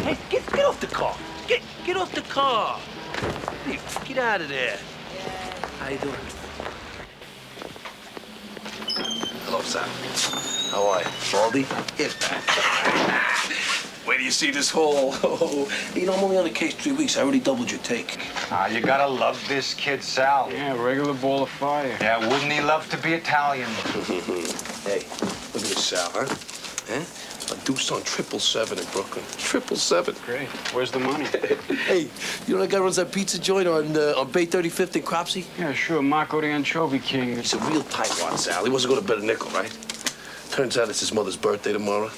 Hey, get off the car. Get off the car. Hey, get out of there. How you doing? Hello, Sam. How are you? Baldy? Get back. Where do you see this hole? You know, I'm only on the case 3 weeks. I already doubled your take. Ah, you gotta love this kid, Sal. Yeah, regular ball of fire. Yeah, wouldn't he love to be Italian? Hey, look at this, Sal, huh? A deuce on 777 in Brooklyn. 777. Great. Where's the money? Hey, you know that guy runs that pizza joint on Bay 35th in Cropsey? Yeah, sure. Marco the Anchovy King. He's a real tightwad, Sal. He wasn't going to bet a nickel, right? Turns out it's his mother's birthday tomorrow.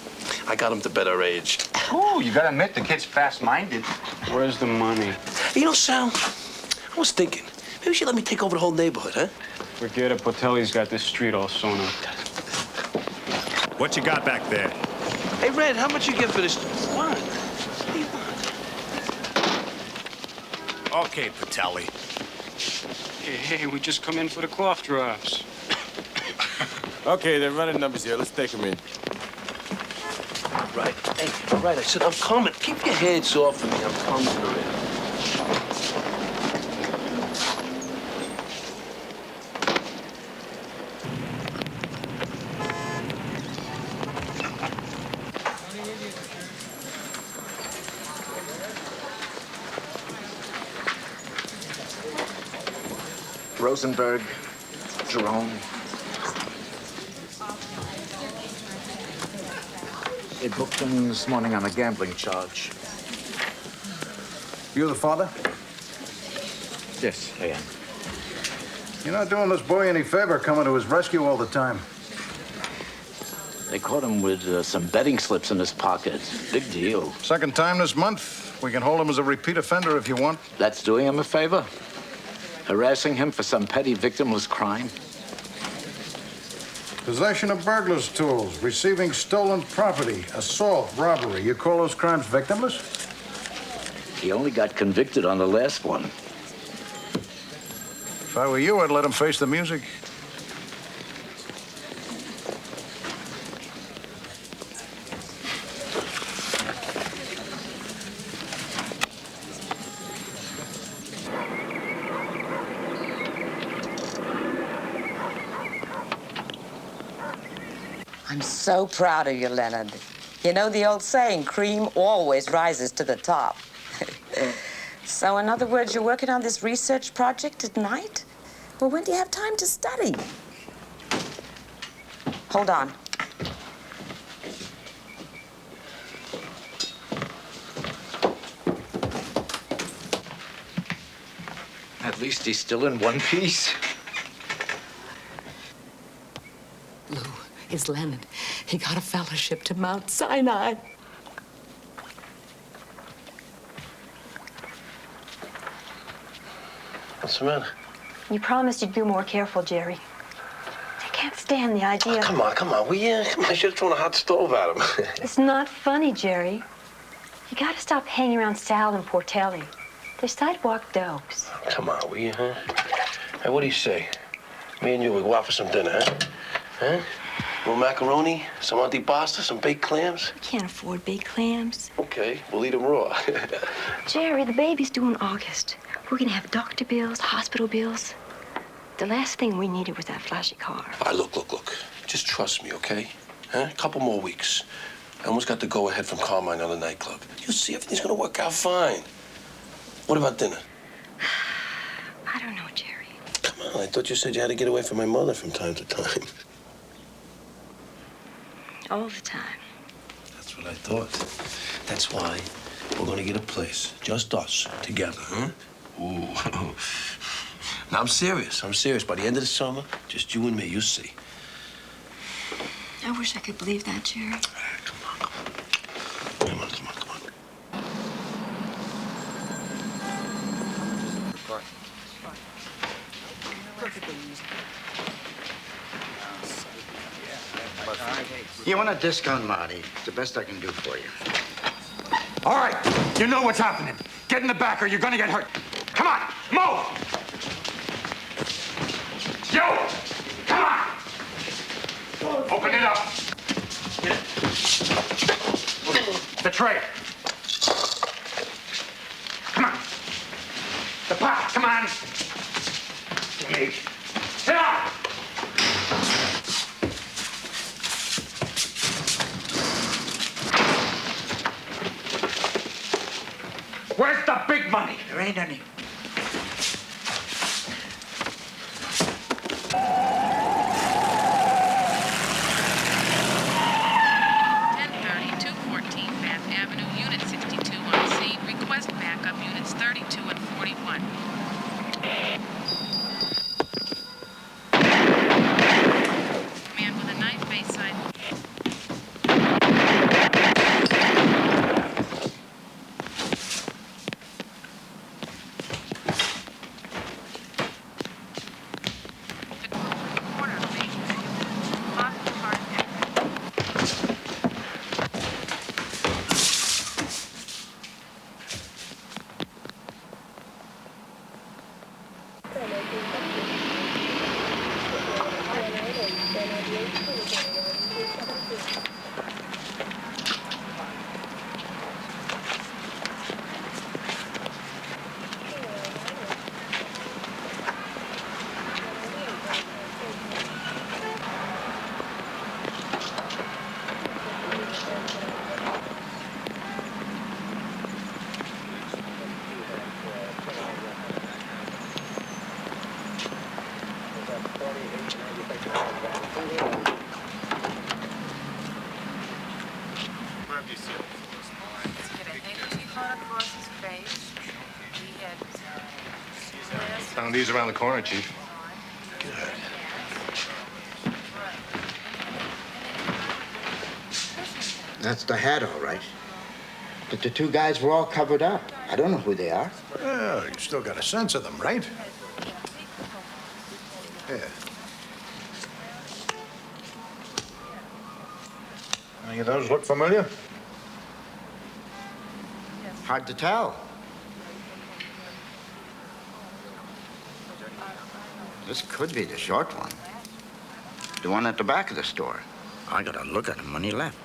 I got him to bet our age. Oh, you gotta admit, the kid's fast-minded. Where's the money? You know, Sal, I was thinking, maybe you should let me take over the whole neighborhood, huh? Forget it. Potelli's got this street all sewn up. What you got back there? Hey, Red, how much you get for this? What? Okay, Patelli. Hey, we just come in for the cough drops. Okay, they're running numbers here. Let's take them in. Right. Hey, all right, I said I'm coming. Keep your hands off of me. I'm coming around. Rosenberg, Jerome. They booked him this morning on a gambling charge. You the father? Yes, I am. You're not doing this boy any favor coming to his rescue all the time. They caught him with some betting slips in his pocket. Big deal. Second time this month. We can hold him as a repeat offender if you want. That's doing him a favor? Harassing him for some petty victimless crime? Possession of burglar's tools, receiving stolen property, assault, robbery. You call those crimes victimless? He only got convicted on the last one. If I were you, I'd let him face the music. I'm so proud of you, Leonard. You know the old saying, cream always rises to the top. So, in other words, you're working on this research project at night? Well, when do you have time to study? Hold on. At least he's still in one piece. Lou, it's Leonard. He got a fellowship to Mount Sinai. What's the matter? You promised you'd be more careful, Jerry. I can't stand the idea. Oh, come on. Come on, I should have thrown a hot stove at him. It's not funny, Jerry. You gotta stop hanging around Sal and Portelli. They're sidewalk dopes. Come on, will you, huh? Hey, what do you say? Me and you, we go out for some dinner, huh? Huh? A little macaroni, some antipasta, some baked clams? We can't afford baked clams. Okay, we'll eat them raw. Jerry, the baby's due in August. We're gonna have doctor bills, hospital bills. The last thing we needed was that flashy car. All right, look. Just trust me, okay? Huh? A couple more weeks. I almost got the go-ahead from Carmine on the nightclub. You'll see everything's gonna work out fine. What about dinner? I don't know, Jerry. Come on, I thought you said you had to get away from my mother from time to time. All the time. That's what I thought. That's why we're gonna get a place, just us, together, huh? Ooh. Now, I'm serious. By the end of the summer, just you and me, you'll see. I wish I could believe that, Jerry. Come on. You want a discount, Marty? It's the best I can do for you. All right, you know what's happening. Get in the back or you're gonna get hurt. Come on, move! You! Come on! Open it up. The tray. Pa, come on. Hey, sit down. Where's the big money? There ain't any. Found these around the corner, Chief. Good. That's the hat, all right. But the two guys were all covered up. I don't know who they are. Well, you still got a sense of them, right? Yeah. Any of those look familiar? Hard to tell. This could be the short one. The one at the back of the store. I gotta look at him when he left.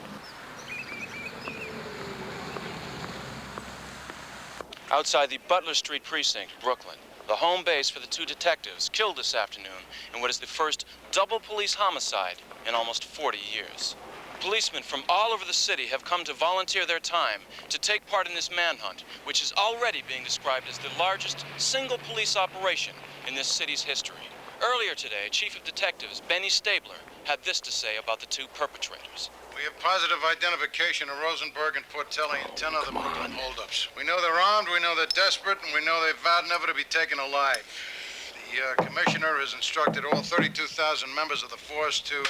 Outside the Butler Street precinct, Brooklyn, the home base for the two detectives killed this afternoon in what is the first double police homicide in almost 40 years. Policemen from all over the city have come to volunteer their time to take part in this manhunt, which is already being described as the largest single police operation in this city's history. Earlier today, Chief of Detectives Benny Stabler had this to say about the two perpetrators. We have positive identification of Rosenberg and Portelli and 10 other Brooklyn holdups. We know they're armed, we know they're desperate, and we know they've vowed never to be taken alive. The commissioner has instructed all 32,000 members of the force to...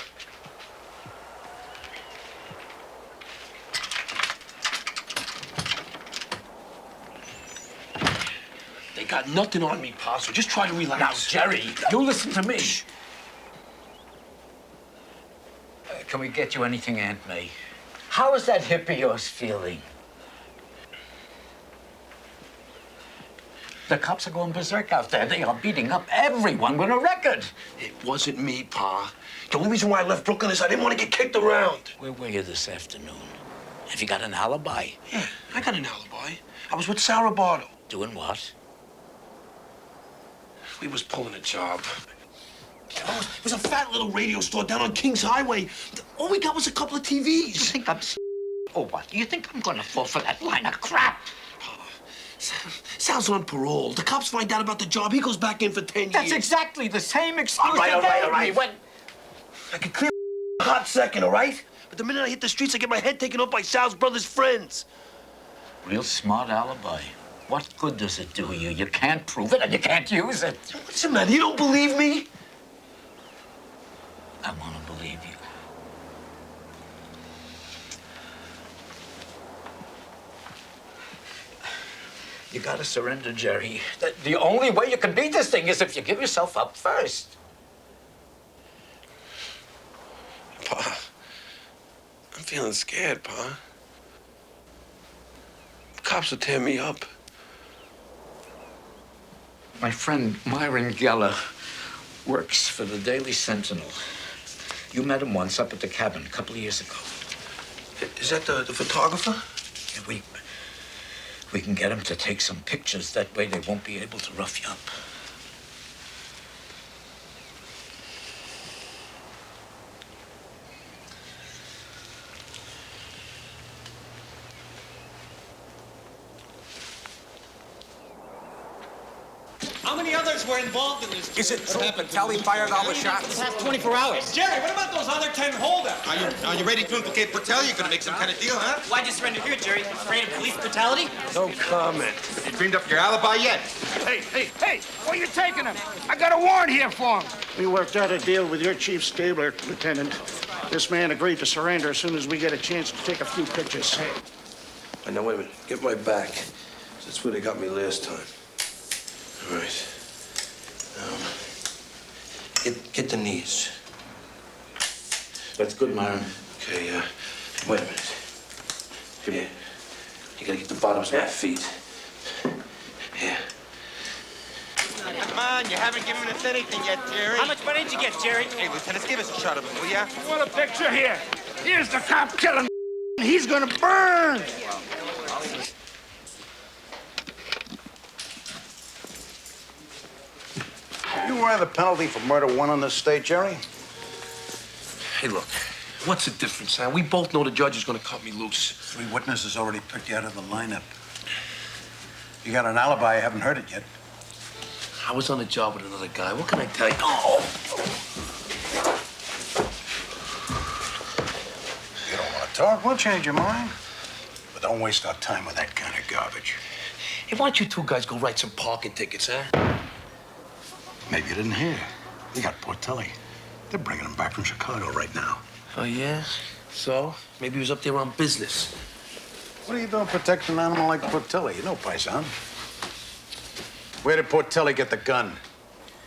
They got nothing on me, Pa, so just try to relax. Now, Jerry, you listen to me. Can we get you anything, Aunt May? How is that hip of yours feeling? The cops are going berserk out there. They are beating up everyone with a record. It wasn't me, Pa. The only reason why I left Brooklyn is I didn't want to get kicked around. Where were you this afternoon? Have you got an alibi? Yeah, I got an alibi. I was with Sarah Bardo. Doing what? We was pulling a job. Oh, it was a fat little radio store down on Kings Highway. All we got was a couple of TVs. You think I'm... Oh, what? You think I'm gonna fall for that line of crap? Sal's on parole. The cops find out about the job. He goes back in for 10 years. That's exactly the same excuse. All right. When... I could clear a hot second, all right? But the minute I hit the streets, I get my head taken off by Sal's brother's friends. Real smart alibi. What good does it do you? You can't prove it and you can't use it. What's the matter? You don't believe me? I want to believe you. You gotta surrender, Jerry. The only way you can beat this thing is if you give yourself up first. Pa, I'm feeling scared, Pa. The cops will tear me up. My friend Myron Geller works for the Daily Sentinel. You met him once up at the cabin a couple of years ago. Is that the photographer? Yeah, We can get them to take some pictures. That way they won't be able to rough you up. How many others were involved in this? Is it true Kelly fired all the shots? The past 24 hours. Jerry, what about those other 10 holdups? Are you ready to implicate Bertelli? You're gonna make some kind of deal, huh? Why'd you surrender here, Jerry? Afraid of police brutality? No comment. You dreamed up your alibi yet? Hey, where you taking him? I got a warrant here for him. We worked out a deal with your chief stabler, Lieutenant. This man agreed to surrender as soon as we get a chance to take a few pictures. Now, wait a minute. Get my back. That's where they got me last time. All right. Get the knees. That's good, Myron. Okay, wait a minute. Come here. You gotta get the bottoms of my feet. Here. Come on, you haven't given us anything yet, Jerry. How much money did you get, Jerry? Hey, Lieutenant, give us a shot of it, will ya? I want a picture here. Here's the cop killing. He's gonna burn. You aware of the penalty for murder one in this state, Jerry? Hey, look. What's the difference, huh? We both know the judge is gonna cut me loose. 3 witnesses already picked you out of the lineup. You got an alibi, I haven't heard it yet. I was on a job with another guy. What can I tell you? Oh! You don't want to talk? We'll change your mind. But don't waste our time with that kind of garbage. Hey, why don't you two guys go write some parking tickets, huh? Maybe you didn't hear. You got Portelli. They're bringing him back from Chicago right now. Oh, yeah? So? Maybe he was up there on business. What are you doing protecting an animal like Portelli? You know, Paisan. Where did Portelli get the gun?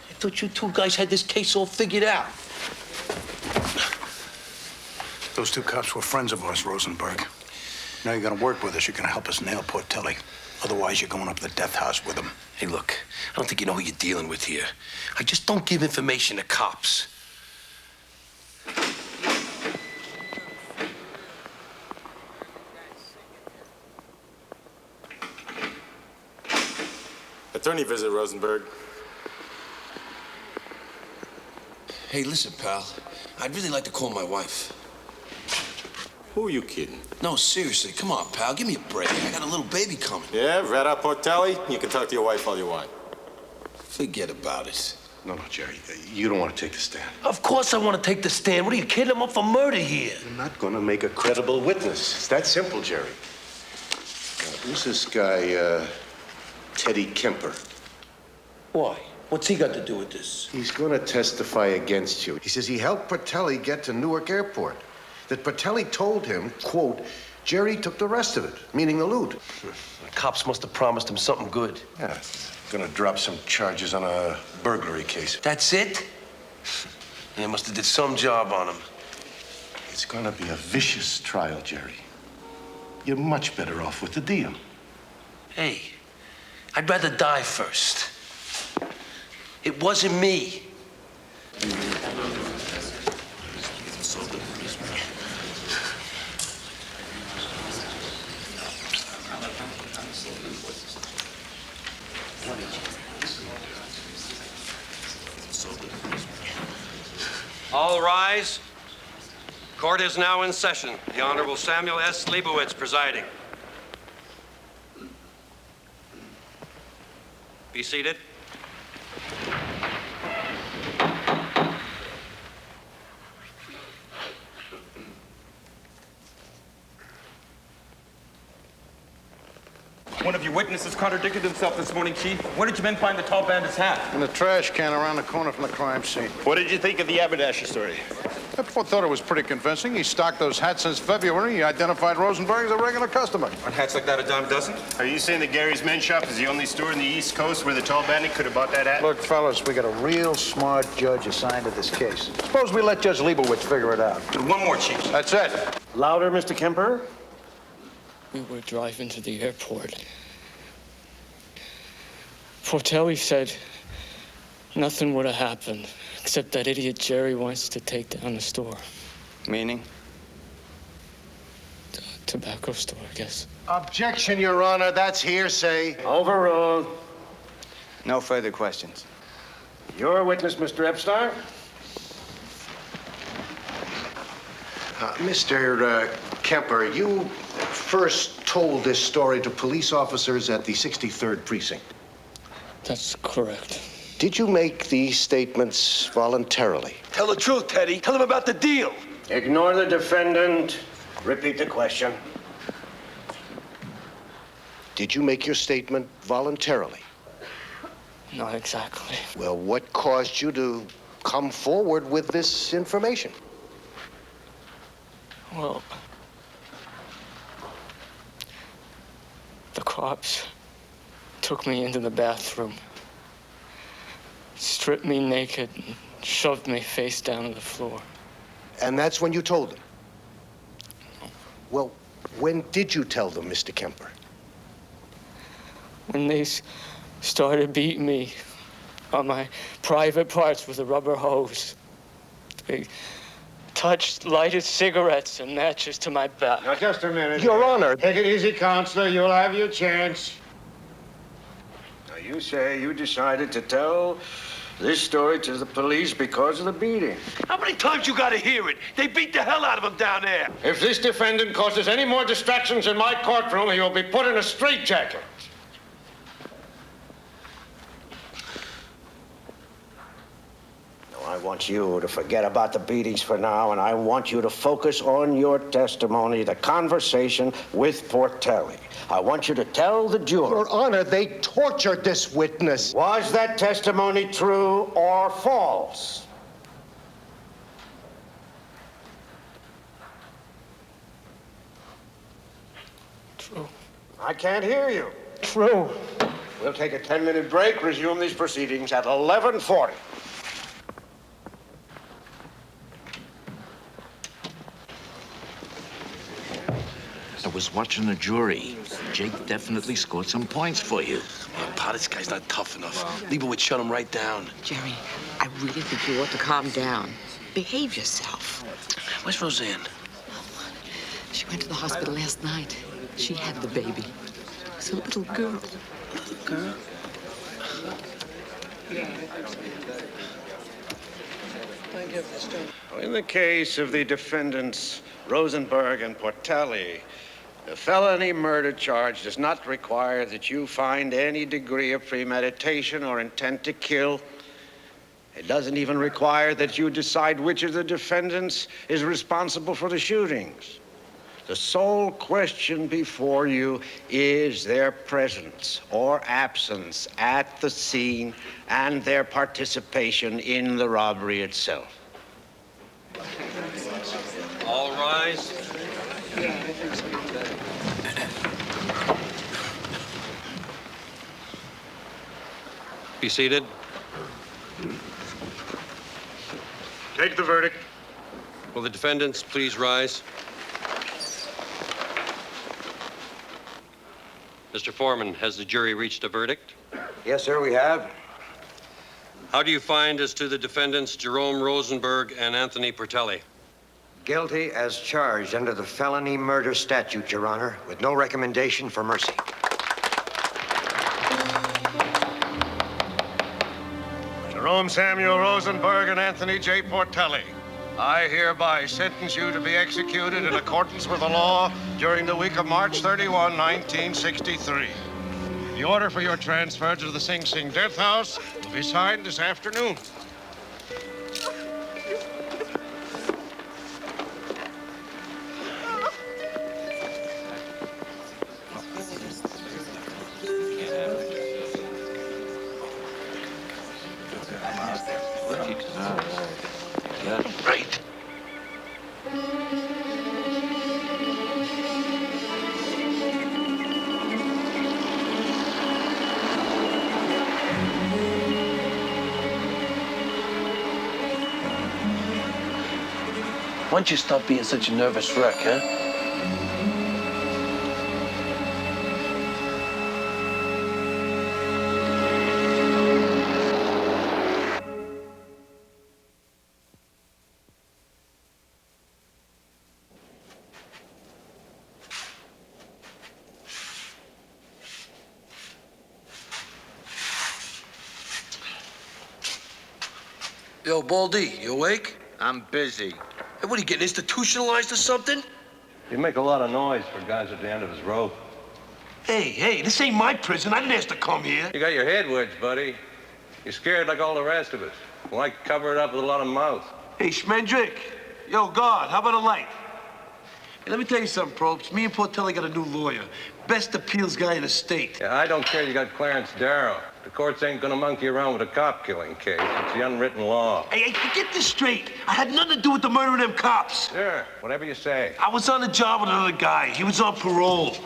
I thought you two guys had this case all figured out. Those 2 cops were friends of ours, Rosenberg. Now you're gonna work with us. You're gonna help us nail Portelli. Otherwise, you're going up to the death house with him. Hey, look, I don't think you know who you're dealing with here. I just don't give information to cops. Attorney visit, Rosenberg. Hey, listen, pal. I'd really like to call my wife. Who are you kidding? No, seriously. Come on, pal. Give me a break. I got a little baby coming. Yeah, rat out Portelli. You can talk to your wife all you want. Forget about it. No, Jerry. You don't want to take the stand. Of course I want to take the stand. What are you kidding? I'm up for murder here. You're not going to make a credible witness. It's that simple, Jerry. Who's this guy, Teddy Kemper? Why? What's he got to do with this? He's going to testify against you. He says he helped Portelli get to Newark Airport. That Portelli told him, quote, Jerry took the rest of it, meaning the loot. The cops must have promised him something good. Yeah, gonna drop some charges on a burglary case. That's it? They must have did some job on him. It's gonna be a vicious trial, Jerry. You're much better off with the deal. Hey, I'd rather die first. It wasn't me. All rise. Court is now in session. The Honorable Samuel S. Leibowitz presiding. Be seated. One of your witnesses contradicted himself this morning, Chief. Where did you men find the tall bandit's hat? In the trash can around the corner from the crime scene. What did you think of the Aberdasher story? I thought it was pretty convincing. He stocked those hats since February. He identified Rosenberg as a regular customer. On hats like that, a dime a dozen? Are you saying that Gary's Men's Shop is the only store in the East Coast where the tall bandit could have bought that hat? Look, fellas, we got a real smart judge assigned to this case. Suppose we let Judge Leibowitz figure it out. One more, Chief. That's it. Louder, Mr. Kemper. We were driving to the airport. Portelli said nothing would have happened, except that idiot Jerry wants to take down the store. Meaning? To tobacco store, I guess. Objection, Your Honor. That's hearsay. Overruled. No further questions. Your witness, Mr. Epstein. Mr. Kemper, you first told this story to police officers at the 63rd Precinct. That's correct. Did you make these statements voluntarily? Tell the truth, Teddy. Tell him about the deal. Ignore the defendant. Repeat the question. Did you make your statement voluntarily? Not exactly. Well, what caused you to come forward with this information? Well, the cops took me into the bathroom, stripped me naked, and shoved me face down on the floor. And that's when you told them? Well, when did you tell them, Mr. Kemper? When they started beating me on my private parts with a rubber hose. They lighted cigarettes and matches to my back. Now, just a minute. Your Honor. Take it easy, Counselor. You'll have your chance. Now, you say you decided to tell this story to the police because of the beating. How many times you gotta hear it? They beat the hell out of him down there. If this defendant causes any more distractions in my courtroom, he will be put in a straitjacket. I want you to forget about the beatings for now, and I want you to focus on your testimony, the conversation with Portelli. I want you to tell the jury. Your Honor, they tortured this witness. Was that testimony true or false? True. I can't hear you. True. We'll take a 10-minute break, resume these proceedings at 11:40. I was watching the jury. Jake definitely scored some points for you. Man, Pa, this guy's not tough enough. Lieber would shut him right down. Jerry, I really think you ought to calm down. Behave yourself. Where's Roseanne? She went to the hospital last night. She had the baby. It's a little girl. Little girl? In the case of the defendants Rosenberg and Portelli, the felony murder charge does not require that you find any degree of premeditation or intent to kill. It doesn't even require that you decide which of the defendants is responsible for the shootings. The sole question before you is their presence or absence at the scene and their participation in the robbery itself. All rise. Be seated. Take the verdict. Will the defendants please rise? Mr. Foreman, has the jury reached a verdict? Yes, sir, we have. How do you find as to the defendants Jerome Rosenberg and Anthony Portelli? Guilty as charged under the felony murder statute, Your Honor, with no recommendation for mercy. Jerome Samuel Rosenberg and Anthony J. Portelli, I hereby sentence you to be executed in accordance with the law during the week of March 31, 1963. The order for your transfer to the Sing Sing Death House will be signed this afternoon. Right. Why don't you stop being such a nervous wreck, huh? Yo, Baldy, you awake? I'm busy. Hey, what are you getting institutionalized or something? You make a lot of noise for guys at the end of his rope. Hey, this ain't my prison. I didn't ask to come here. You got your head wedged, buddy. You're scared like all the rest of us. Why cover it up with a lot of mouth? Hey, Schmendrick. Yo, guard, how about a light? Hey, let me tell you something, Probst. Me and Portelli got a new lawyer. Best appeals guy in the state. Yeah, I don't care you got Clarence Darrow. The courts ain't gonna monkey around with a cop killing case. It's the unwritten law. Hey, get this straight. I had nothing to do with the murder of them cops. Sure, whatever you say. I was on the job with another guy. He was on parole.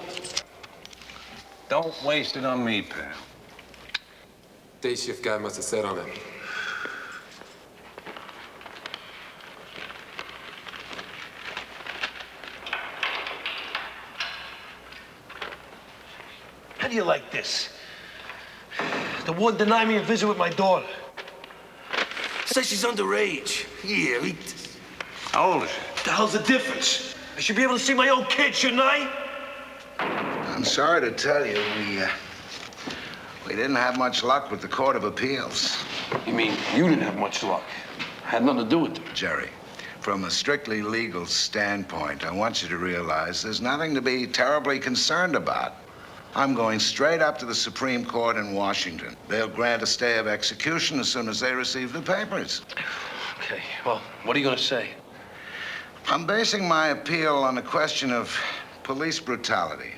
Don't waste it on me, pal. Day shift guy must have sat on it. How do you like this? The warden denied me a visit with my daughter. Says she's underage. Yeah, How old is she? the hell's the difference? I should be able to see my own kid, shouldn't I? I'm sorry to tell you, we didn't have much luck with the Court of Appeals. You mean you didn't have much luck? Had nothing to do with it. Jerry, from a strictly legal standpoint, I want you to realize there's nothing to be terribly concerned about. I'm going straight up to the Supreme Court in Washington. They'll grant a stay of execution as soon as they receive the papers. Okay, well, what are you gonna say? I'm basing my appeal on a question of police brutality.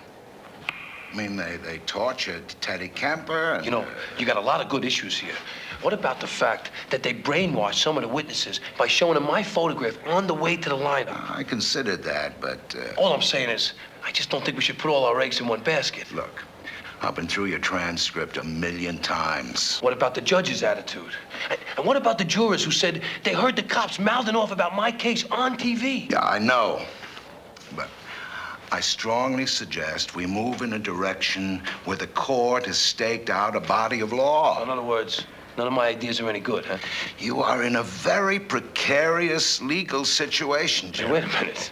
I mean, they tortured Teddy Kemper and... You know, you got a lot of good issues here. What about the fact that they brainwashed some of the witnesses by showing them my photograph on the way to the lineup? I considered that, but... All I'm saying is, I just don't think we should put all our eggs in one basket. Look, I've been through your transcript 1,000,000 times. What about the judge's attitude? And what about the jurors who said they heard the cops mouthing off about my case on TV? Yeah, I know. But I strongly suggest we move in a direction where the court has staked out a body of law. In other words, none of my ideas are any good, huh? You are in a very precarious legal situation, Jim. Hey, wait a minute.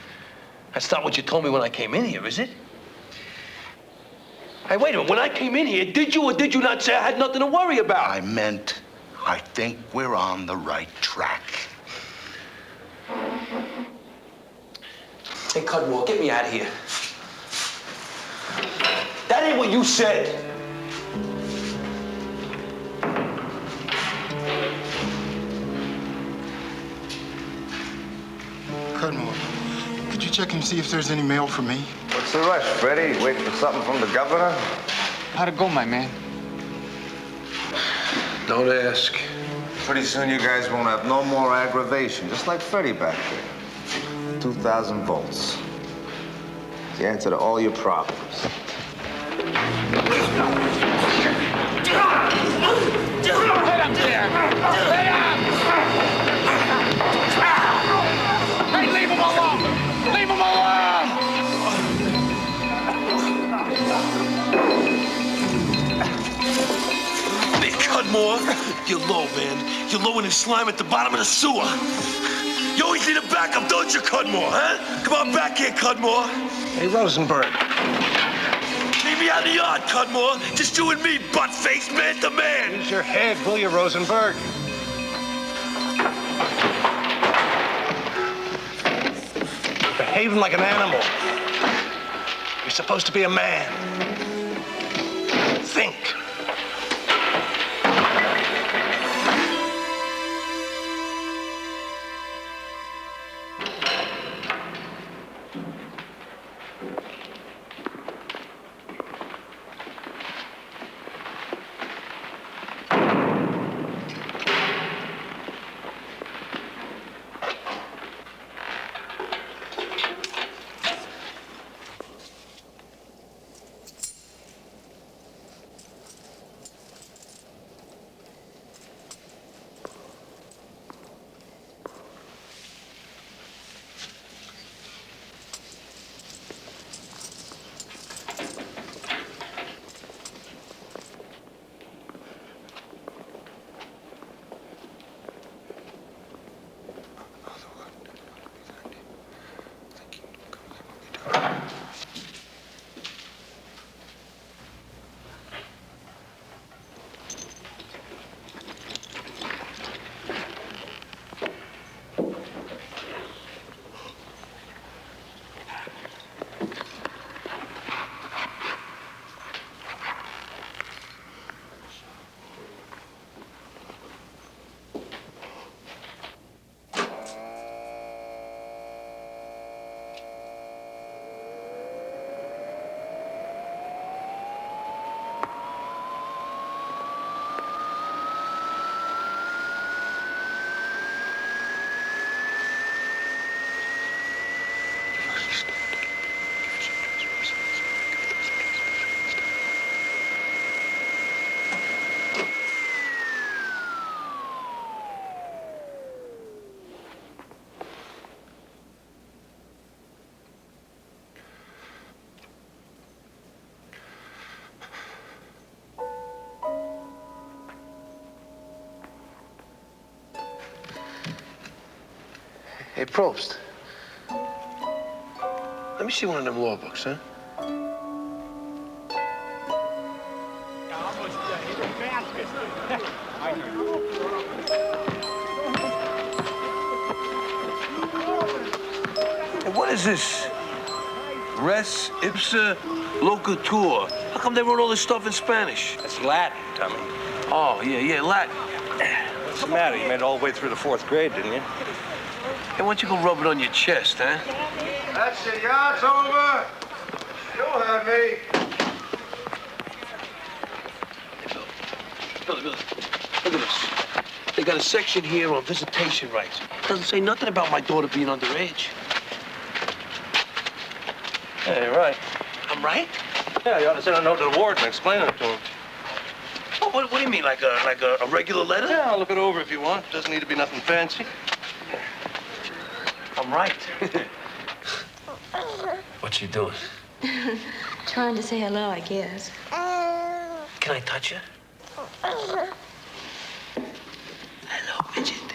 That's not what you told me when I came in here, is it? Hey, wait a minute. When I came in here, did you or did you not say I had nothing to worry about? I meant, I think we're on the right track. Hey, Cudmore, get me out of here. That ain't what you said. Cudmore, could you check and see if there's any mail for me? What's the rush, Freddie? Waiting for something from the governor? How'd it go, my man? Don't ask. Pretty soon you guys won't have no more aggravation, just like Freddie back there. 2,000 volts. The answer to all your problems. Get up there! Get up! Hey, leave him alone! Leave him alone! Hey, Cudmore, you're low, man. You're lower than slime at the bottom of the sewer. You always need a backup, don't you, Cudmore, huh? Come on back here, Cudmore. Hey, Rosenberg. Meet me out in the yard, Cudmore. Just you and me, butt-faced, man to man. Use your head, will you, Rosenberg? You're behaving like an animal. You're supposed to be a man. Think. Hey, Probst. Let me see one of them law books, huh? Hey, what is this? Res ipsa locutor. How come they wrote all this stuff in Spanish? It's Latin, Tommy. Oh, yeah, Latin. What's the matter? You made it all the way through the 4th grade, didn't you? Hey, why don't you go rub it on your chest, huh? That's it, yacht's over. You'll have me. Look at this. They got a section here on visitation rights. Doesn't say nothing about my daughter being underage. Yeah, you're right. I'm right? Yeah, you ought to send a note to the warden and explain it to him. Oh, what do you mean, like a regular letter? Yeah, I'll look it over if you want. Doesn't need to be nothing fancy. I'm right. What you doing? Trying to say hello, I guess. Can I touch you? Hello, midget.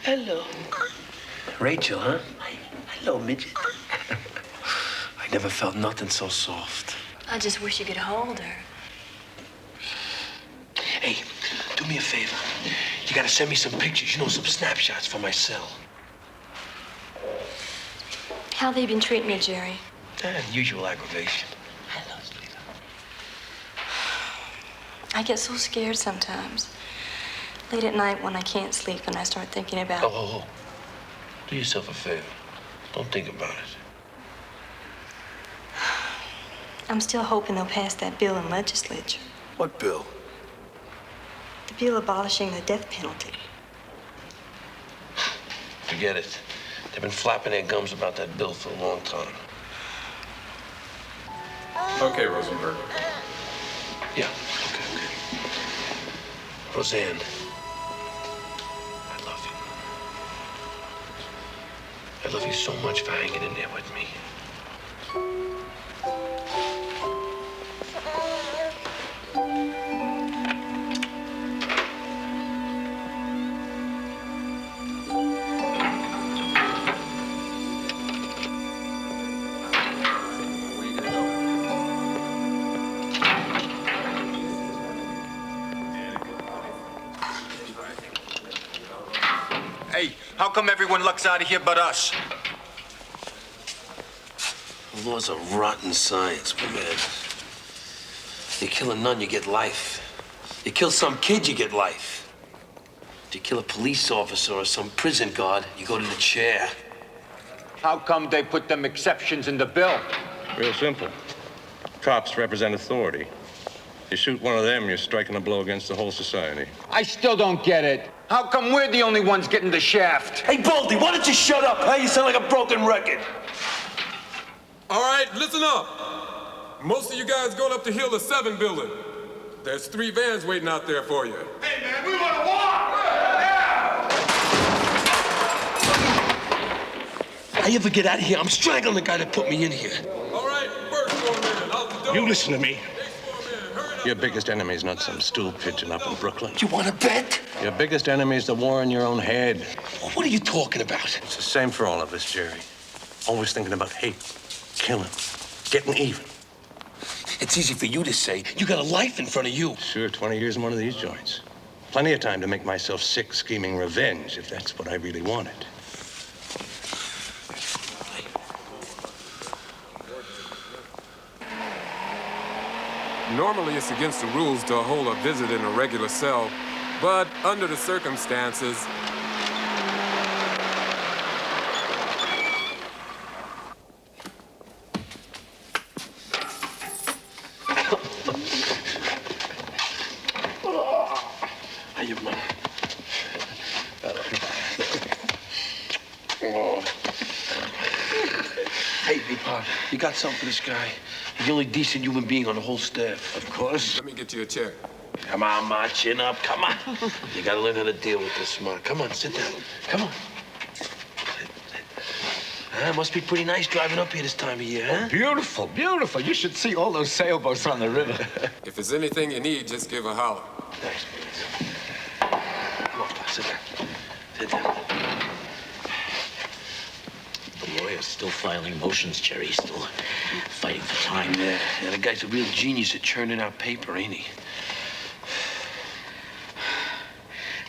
Hello. Rachel, huh? Hello, midget. I never felt nothing so soft. I just wish you could hold her. Hey, do me a favor. You gotta send me some pictures, some snapshots for my cell. How they been treating you, Jerry? Usual aggravation. Hello, sweetheart. I get so scared sometimes. Late at night when I can't sleep and I start thinking about... Oh. Do yourself a favor. Don't think about it. I'm still hoping they'll pass that bill in legislature. What bill? The bill abolishing the death penalty. Forget it. They've been flapping their gums about that bill for a long time. Okay, Rosenberg. Yeah, okay. Roseanne, I love you. I love you so much for hanging in there with me. Hey, how come everyone lucks out of here but us? The law's a rotten science, my man. You kill a nun, you get life. You kill some kid, you get life. If you kill a police officer or some prison guard, you go to the chair. How come they put them exceptions in the bill? Real simple. Cops represent authority. You shoot one of them, you're striking a blow against the whole society. I still don't get it. How come we're the only ones getting the shaft? Hey, Baldy, why don't you shut up, huh? You sound like a broken record. All right, listen up. Most of you guys going up the hill to 7 building. There's 3 vans waiting out there for you. Hey, man, we want to walk! I ever get out of here, I'm strangling the guy that put me in here. All right, first foreman, out the door. You listen to me. Your biggest enemy is not some stool pigeon up in Brooklyn. You want to bet? Your biggest enemy is the war in your own head. What are you talking about? It's the same for all of us, Jerry. Always thinking about hate, killing, getting even. It's easy for you to say. You got a life in front of you. Sure, 20 years in one of these joints. Plenty of time to make myself sick scheming revenge, if that's what I really wanted. Normally, it's against the rules to hold a visit in a regular cell, but under the circumstances, How you doing? Hey, big pop, you got something for this guy? He's the only decent human being on the whole staff. Of course. let me get you a chair. Come on, Ma, chin up. Come on. You gotta learn how to deal with this, Ma. Come on, sit down. Come on. Must be pretty nice driving up here this time of year, huh? Beautiful, beautiful. You should see all those sailboats on the river. If there's anything you need, just give a holler. Thanks, please. Come on, Pa, sit down. Sit down. The lawyer's still filing motions, Jerry. He's still fighting for time. Yeah, the guy's a real genius at churning out paper, ain't he?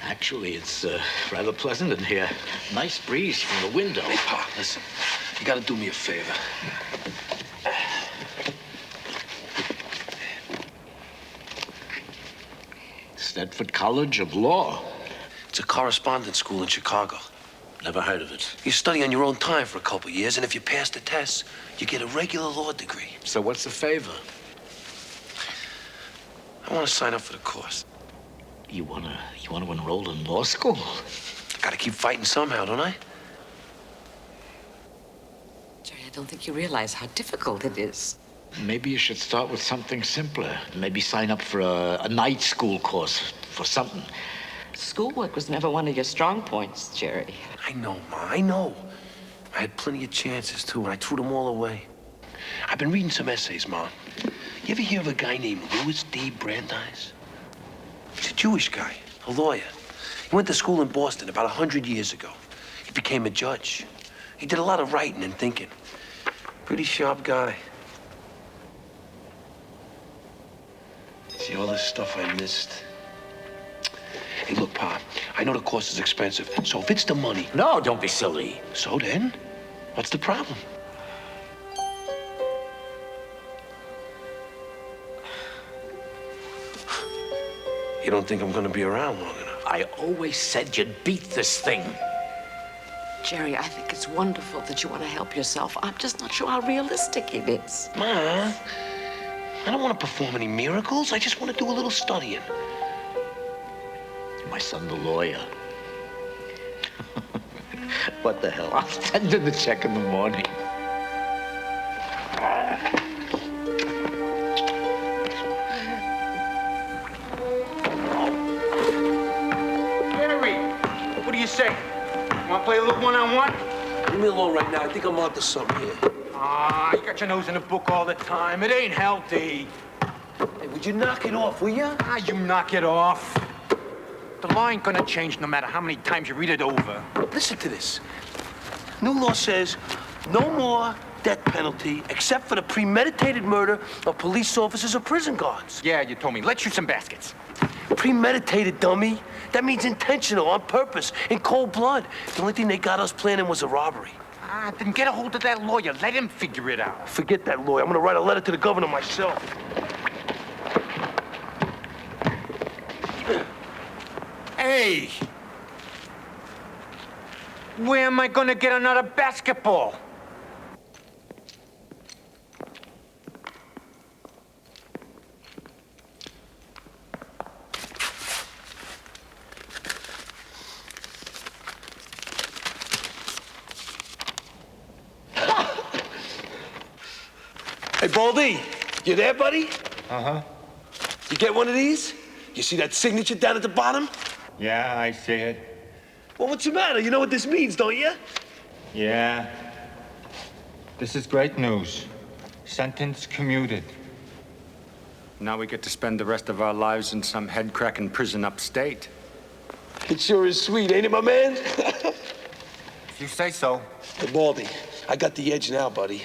Actually, it's rather pleasant in here. Nice breeze from the window. Hey, Pa, listen. You gotta do me a favor. Stedford College of Law. It's a correspondence school in Chicago. Never heard of it. You study on your own time for a couple years, and if you pass the test, you get a regular law degree. So what's the favor? I want to sign up for the course. You wanna enroll in law school? I gotta keep fighting somehow, don't I? Jerry, I don't think you realize how difficult it is. Maybe you should start with something simpler. Maybe sign up for a night school course for something. Schoolwork was never one of your strong points, Jerry. I know, Ma, I know. I had plenty of chances, too, and I threw them all away. I've been reading some essays, Ma. You ever hear of a guy named Louis D. Brandeis? He's a Jewish guy, a lawyer. He went to school in Boston about 100 years ago. He became a judge. He did a lot of writing and thinking. Pretty sharp guy. See all this stuff I missed? Hey, look, Pa, I know the course is expensive, so if it's the money... No, don't be silly. So then, what's the problem? You don't think I'm gonna be around long enough? I always said you'd beat this thing. Jerry, I think it's wonderful that you want to help yourself. I'm just not sure how realistic it is. Ma, I don't want to perform any miracles. I just want to do a little studying. My son, the lawyer. What the hell? I'll send him the check in the morning. Jerry, what do you say? Want to play a little one-on-one? Leave me alone right now. I think I'm onto something here. Ah, you got your nose in a book all the time. It ain't healthy. Hey, would you knock it off, will ya? Ah, you knock it off. The law ain't gonna change no matter how many times you read it over. Listen to this. New law says no more death penalty except for the premeditated murder of police officers or prison guards. Yeah, you told me. Let's shoot some baskets. Premeditated, dummy. That means intentional, on purpose, in cold blood. The only thing they got us planning was a robbery. Ah, then get a hold of that lawyer. Let him figure it out. Forget that lawyer. I'm gonna write a letter to the governor myself. Hey! Where am I gonna get another basketball? Hey, Baldy, you there, buddy? Uh-huh. You get one of these? You see that signature down at the bottom? Yeah, I see it. Well, what's the matter? You know what this means, don't you? Yeah. This is great news. Sentence commuted. Now we get to spend the rest of our lives in some head-cracking prison upstate. It sure is sweet, ain't it, my man? If you say so. Hey, Baldy, I got the edge now, buddy.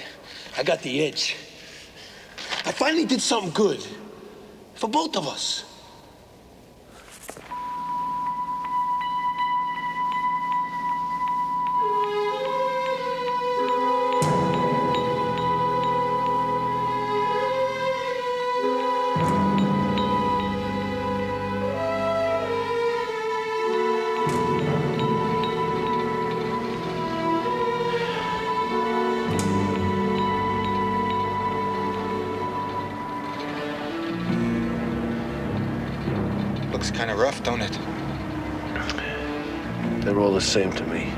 I got the edge. I finally did something good. For both of us. Looks kind of rough, don't it? They're all the same to me.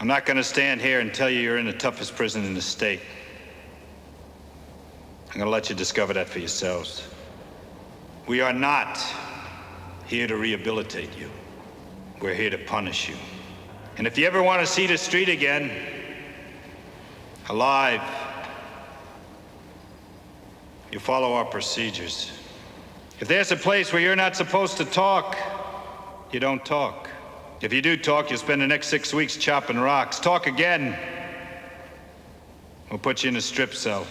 I'm not going to stand here and tell you you're in the toughest prison in the state. I'm going to let you discover that for yourselves. We are not here to rehabilitate you. We're here to punish you. And if you ever want to see the street again, alive, you follow our procedures. If there's a place where you're not supposed to talk, you don't talk. If you do talk, you'll spend the next 6 weeks chopping rocks. Talk again, we'll put you in a strip cell.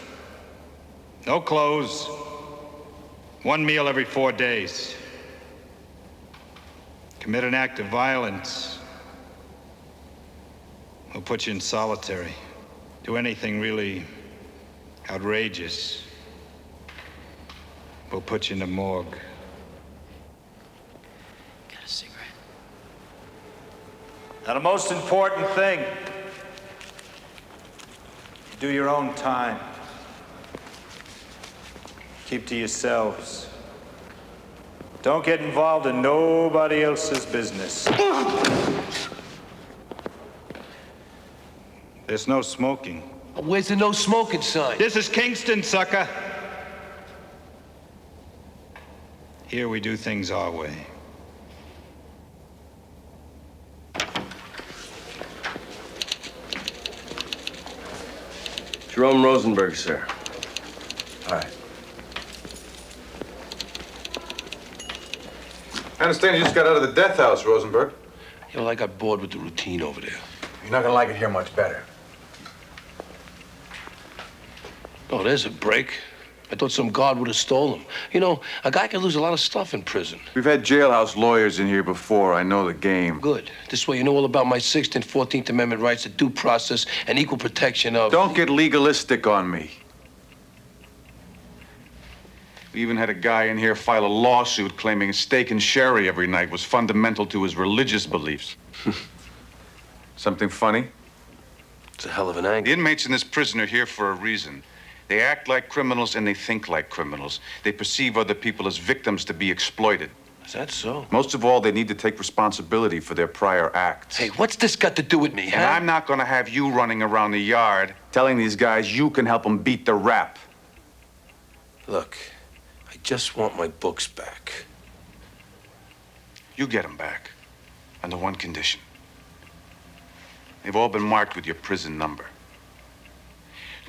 No clothes. 1 meal every 4 days. Commit an act of violence, we'll put you in solitary. Do anything really outrageous, we'll put you in the morgue. Got a cigarette? Now, the most important thing, you do your own time. Keep to yourselves. Don't get involved in nobody else's business. There's no smoking. Where's the no smoking sign? This is Kingston, sucker. Here we do things our way. Jerome Rosenberg, sir. Hi. I understand you just got out of the death house, Rosenberg. You know, I got bored with the routine over there. You're not gonna like it here much better. Oh, there's a break. I thought some guard would have stolen him. You know, a guy can lose a lot of stuff in prison. We've had jailhouse lawyers in here before. I know the game. Good. This way you know all about my 6th and 14th Amendment rights to due process and equal protection of... Don't get legalistic on me. We even had a guy in here file a lawsuit claiming steak and sherry every night was fundamental to his religious beliefs. Something funny? It's a hell of an angle. The inmates in this prison are here for a reason. They act like criminals and they think like criminals. They perceive other people as victims to be exploited. Is that so? Most of all, they need to take responsibility for their prior acts. Hey, what's this got to do with me, huh? And I'm not gonna have you running around the yard telling these guys you can help them beat the rap. Look, I just want my books back. You get them back, under one condition. They've all been marked with your prison number.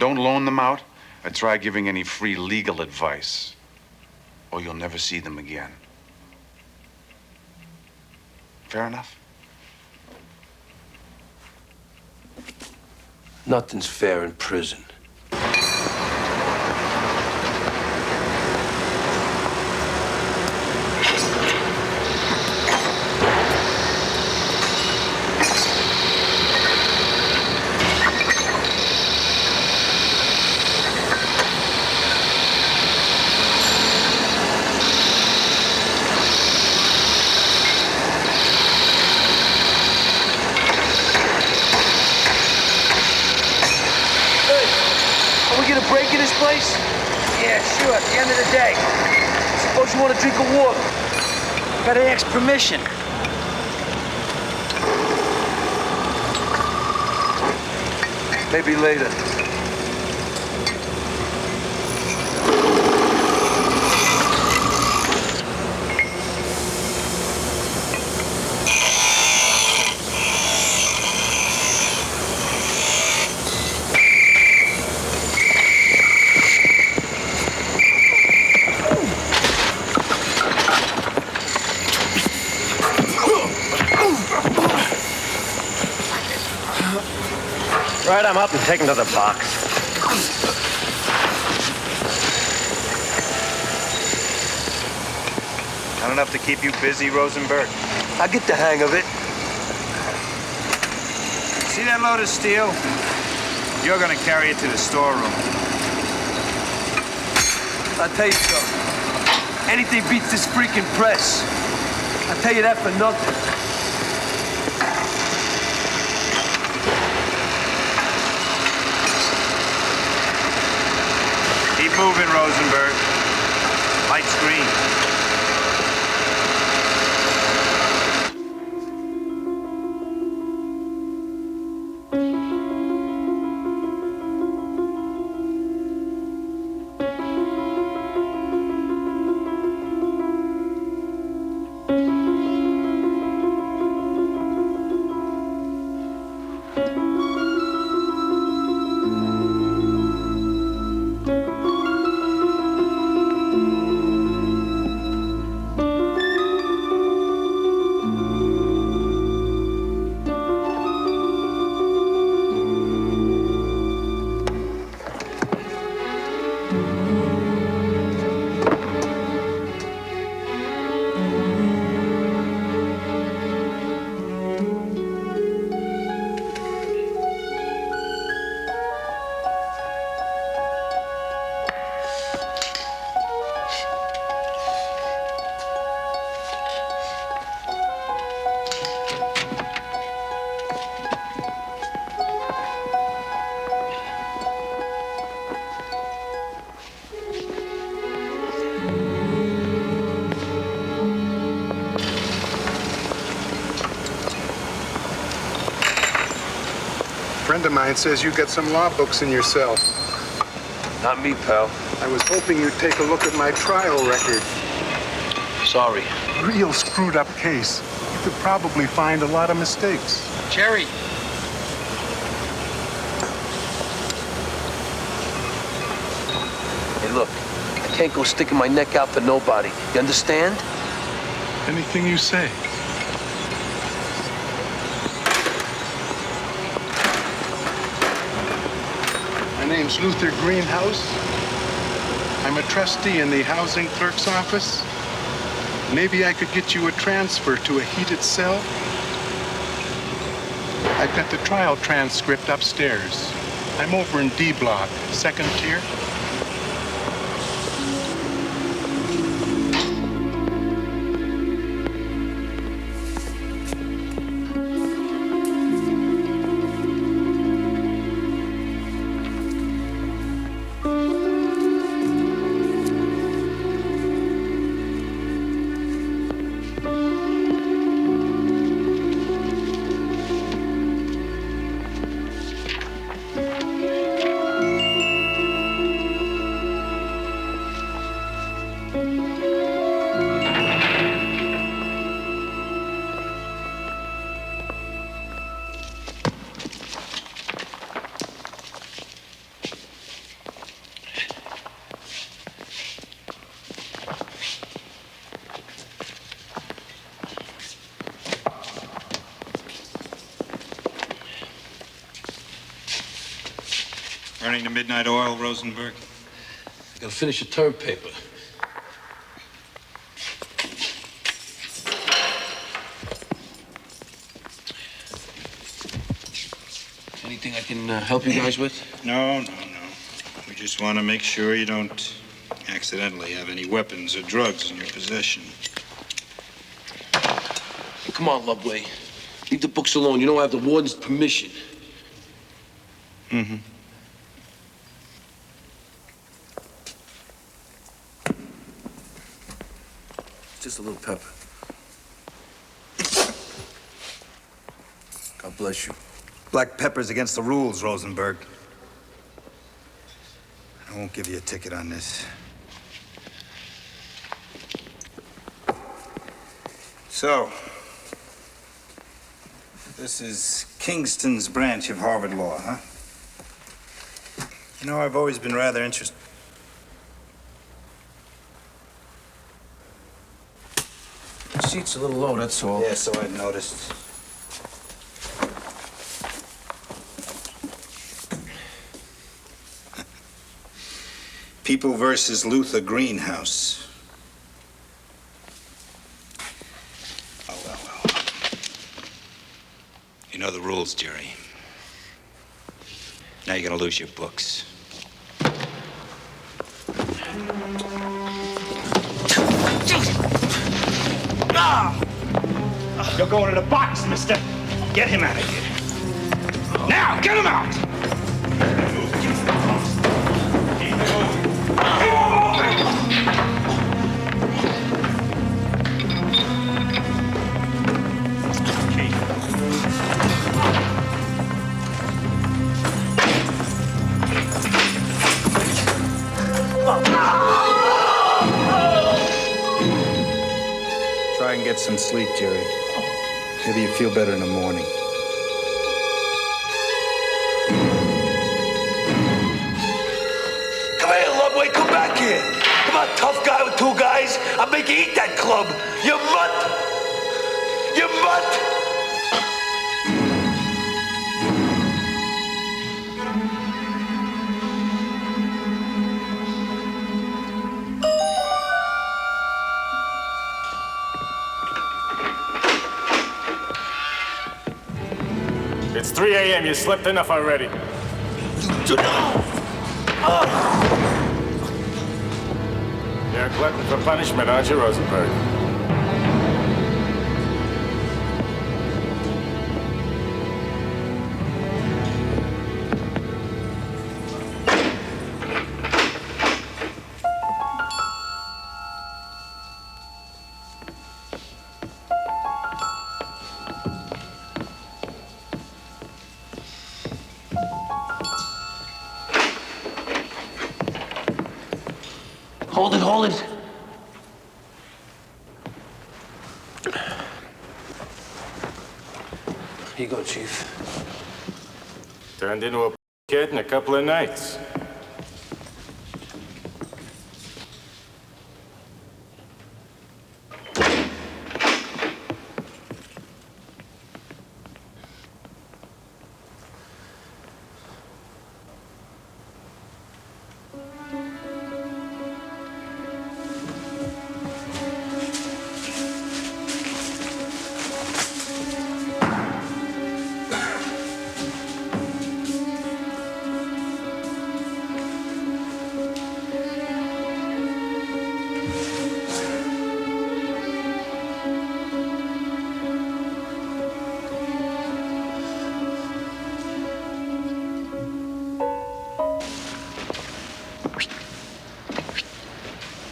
Don't loan them out or try giving any free legal advice, or you'll never see them again. Fair enough? Nothing's fair in prison. Place? Yeah, sure, at the end of the day. Suppose you want a drink of water. Gotta ask permission. Maybe later. Right, I'm up and taken to the box. Not enough to keep you busy, Rosenberg? I get the hang of it. See that load of steel? You're gonna carry it to the storeroom. I'll tell you something. Anything beats this freaking press. I'll tell you that for nothing. Keep moving, Rosenberg. Light's green. friend of mine says you got some law books in your cell. Not me, pal. I was hoping you'd take a look at my trial record. Sorry. Real screwed up case. You could probably find a lot of mistakes. Jerry. Hey, look, I can't go sticking my neck out for nobody. You understand? Anything you say. My name's Luther Greenhouse. I'm a trustee in the housing clerk's office. Maybe I could get you a transfer to a heated cell. I've got the trial transcript upstairs. I'm over in D block, second tier. Burning the midnight oil, Rosenberg? Gotta finish a term paper. Anything I can help you guys with? No. We just want to make sure you don't accidentally have any weapons or drugs in your possession. Hey, come on, Loveday. Leave the books alone. You don't have the warden's permission. Mm-hmm. Just a little pepper. God bless you. Black pepper's against the rules, Rosenberg. I won't give you a ticket on this. So, this is Kingston's branch of Harvard Law, huh? You know, I've always been rather interested. The seat's a little low, that's all. Yeah, so I've noticed. People versus Luther Greenhouse. Oh, well. You know the rules, Jerry. Now you're gonna lose your books. You're going to the box, mister. Get him out of here. Now, get him out! Try and get some sleep, Jerry. Maybe you feel better in the morning. Come here, Loveday, come back here. Come on, tough guy with two guys. I'll make you eat that club. You mutt! You mutt! It's 3 a.m. You slept enough already. You're a glutton for punishment, aren't you, Rosenberg? Hold it, hold it. Here you go, Chief. Turned into a kid in a couple of nights.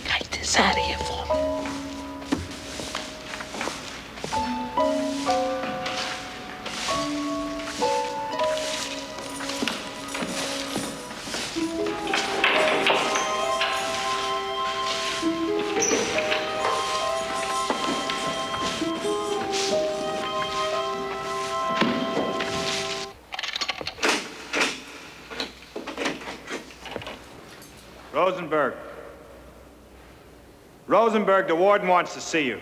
Get this out of here for me. Rosenberg. Rosenberg, the warden wants to see you.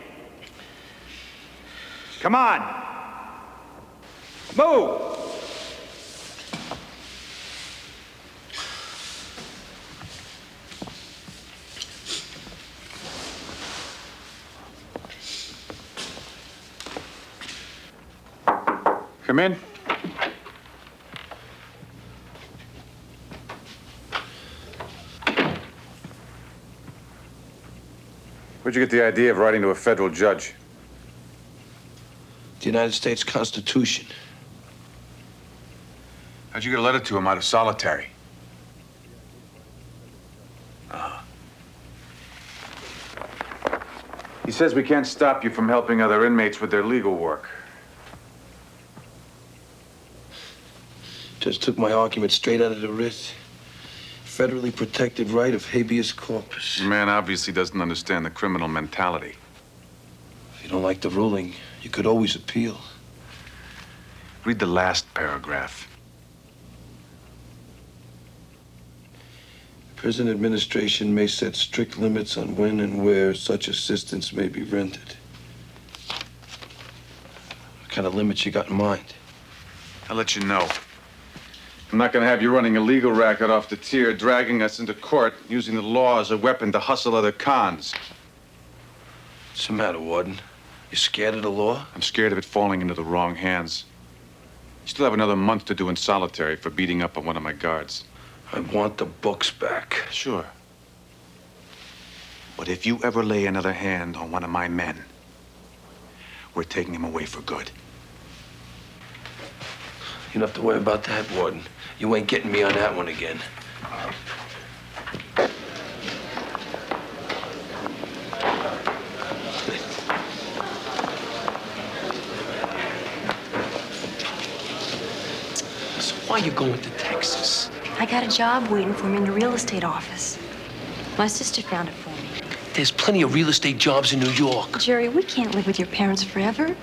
Come on. Move! Come in. Where'd you get the idea of writing to a federal judge? The United States Constitution. How'd you get a letter to him out of solitary? He says we can't stop you from helping other inmates with their legal work. Just took my argument straight out of the writ. Federally protected right of habeas corpus. The man obviously doesn't understand the criminal mentality. If you don't like the ruling, you could always appeal. Read the last paragraph. Prison administration may set strict limits on when and where such assistance may be rendered. What kind of limits you got in mind? I'll let you know. I'm not going to have you running a legal racket off the tier, dragging us into court, using the law as a weapon to hustle other cons. What's the matter, Warden? You scared of the law? I'm scared of it falling into the wrong hands. You still have another month to do in solitary for beating up on one of my guards. I want the books back. Sure. But if you ever lay another hand on one of my men, we're taking him away for good. You don't have to worry about that, Warden. You ain't getting me on that one again. So why are you going to Texas? I got a job waiting for me in the real estate office. My sister found it for me. There's plenty of real estate jobs in New York. Jerry, we can't live with your parents forever.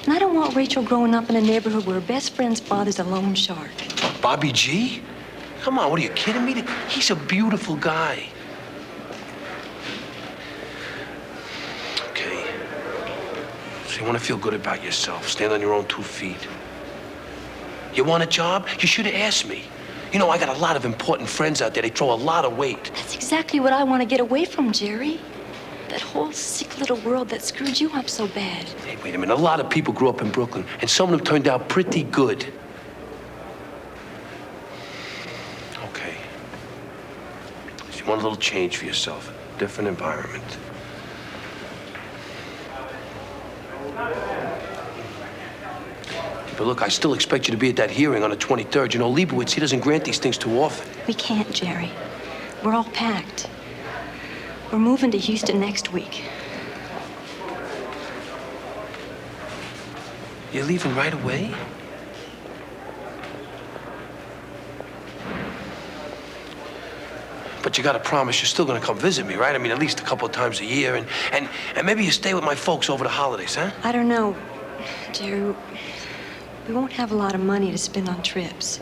And I don't want Rachel growing up in a neighborhood where her best friend's father's a loan shark. Bobby G? Come on, what are you kidding me? He's a beautiful guy. Okay. So you want to feel good about yourself, stand on your own 2 feet. You want a job? You should have asked me. You know, I got a lot of important friends out there. They throw a lot of weight. That's exactly what I want to get away from, Jerry. That whole sick little world that screwed you up so bad. Hey, wait a minute. A lot of people grew up in Brooklyn, and some of them turned out pretty good. Okay. So you want a little change for yourself, a different environment. But look, I still expect you to be at that hearing on the 23rd. You know, Leibowitz, he doesn't grant these things too often. We can't, Jerry. We're all packed. We're moving to Houston next week. You're leaving right away? But you gotta promise you're still gonna come visit me, right? I mean, at least a couple of times a year, and maybe you stay with my folks over the holidays, huh? I don't know, Jerry. We won't have a lot of money to spend on trips.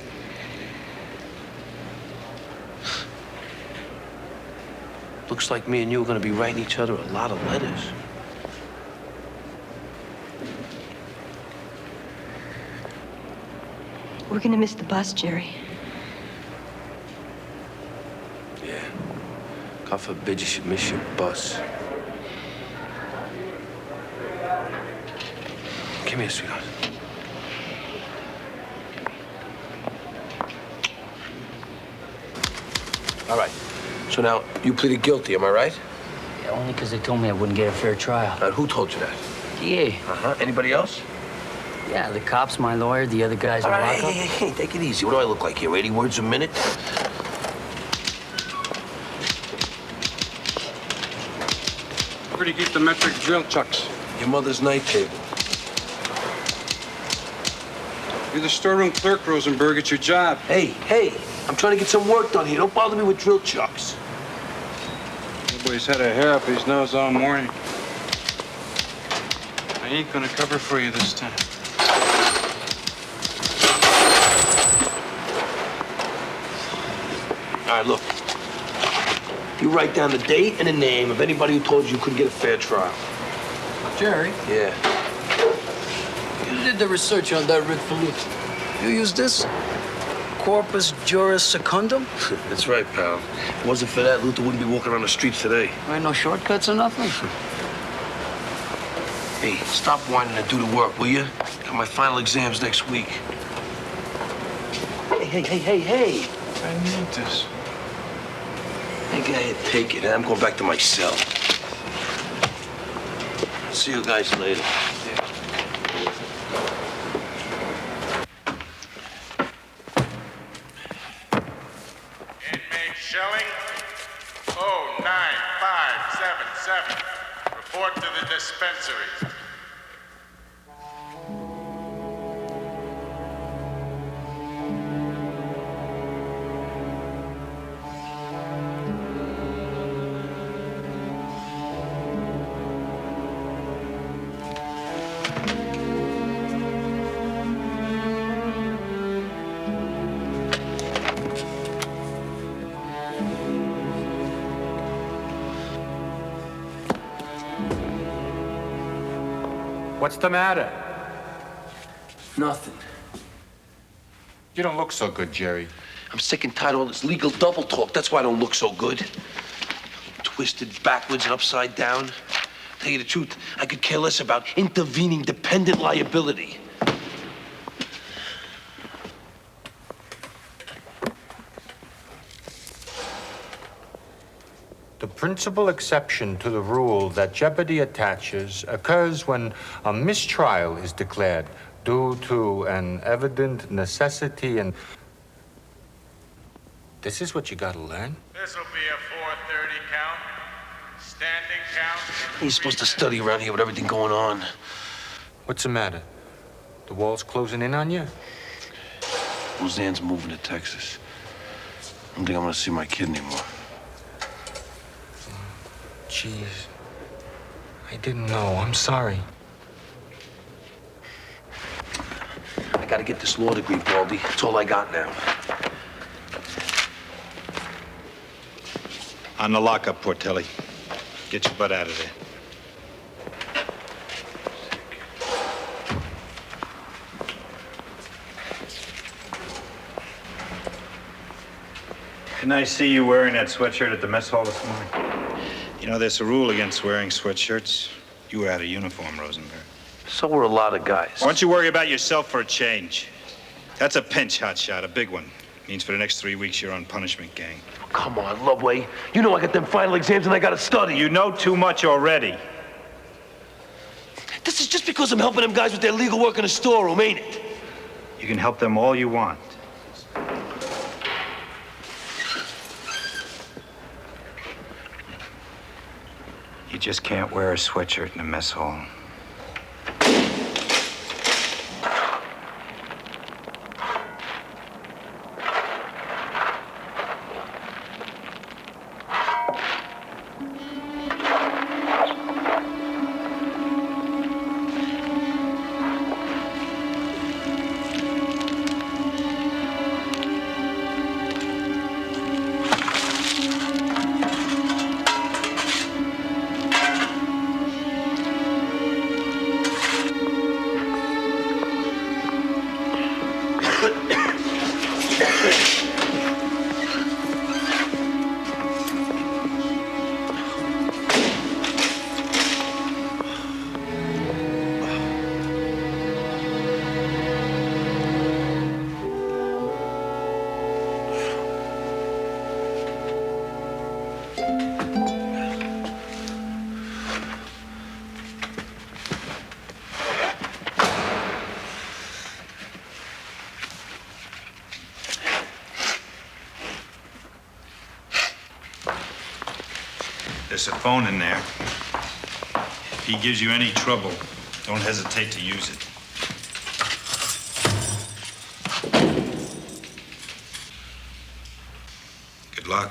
Looks like me and you are gonna be writing each other a lot of letters. We're gonna miss the bus, Jerry. Yeah. God forbid you should miss your bus. Come here, sweetheart. All right. So now, you pleaded guilty, am I right? Yeah, only because they told me I wouldn't get a fair trial. Who told you that? DA. Uh-huh. Anybody else? Yeah, the cops, my lawyer, the other guys in All right, lockup. hey, take it easy. What do I look like here, 80 words a minute? Where do you keep the metric drill chucks? Your mother's night table. You're the storeroom clerk, Rosenberg. It's your job. Hey, I'm trying to get some work done here. Don't bother me with drill chucks. Nobody's had a hair up his nose all morning. I ain't gonna cover for you this time. All right, look. You write down the date and the name of anybody who told you you couldn't get a fair trial. Jerry, Yeah. you did the research on that Rick Felice. You used this? Corpus Juris Secundum? That's right, pal. If it wasn't for that, Luther wouldn't be walking around the streets today. Ain't no shortcuts or nothing? Hey, stop whining and do the work, will you? Got my final exams next week. Hey. I need this. Hey, go ahead, take it. I'm going back to my cell. See you guys later. Inmate Schelling, 09577. Report to the dispensary. What's the matter? Nothing. You don't look so good, Jerry. I'm sick and tired of all this legal double talk. That's why I don't look so good. Twisted backwards and upside down. Tell you the truth, I could care less about intervening dependent liability. The principal exception to the rule that jeopardy attaches occurs when a mistrial is declared due to an evident necessity and... This is what you gotta learn? This'll be a 4:30 count. Standing count. You're supposed to study around here with everything going on. What's the matter? The wall's closing in on you? Roseanne's moving to Texas. I don't think I'm gonna see my kid anymore. Jeez. I didn't know. I'm sorry. I gotta get this law degree, Baldy. That's all I got now. On the lockup, Portelli. Get your butt out of there. Didn't I see you wearing that sweatshirt at the mess hall this morning? You know, there's a rule against wearing sweatshirts. You were out of uniform, Rosenberg. So were a lot of guys. Why don't you worry about yourself for a change? That's a pinch, hotshot, a big one. Means for the next 3 weeks you're on punishment, gang. Come on, Loveway. You know I got them final exams and I gotta study. You know too much already. This is just because I'm helping them guys with their legal work in the storeroom, ain't it? You can help them all you want. You just can't wear a sweatshirt in a mess hall. There's a phone in there. If he gives you any trouble, don't hesitate to use it. Good luck.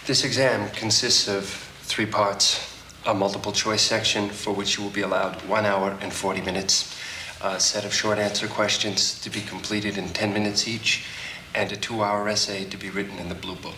This exam consists of 3 parts. A multiple choice section for which you will be allowed 1 hour and 40 minutes. A set of short answer questions to be completed in 10 minutes each, and a 2-hour essay to be written in the blue book.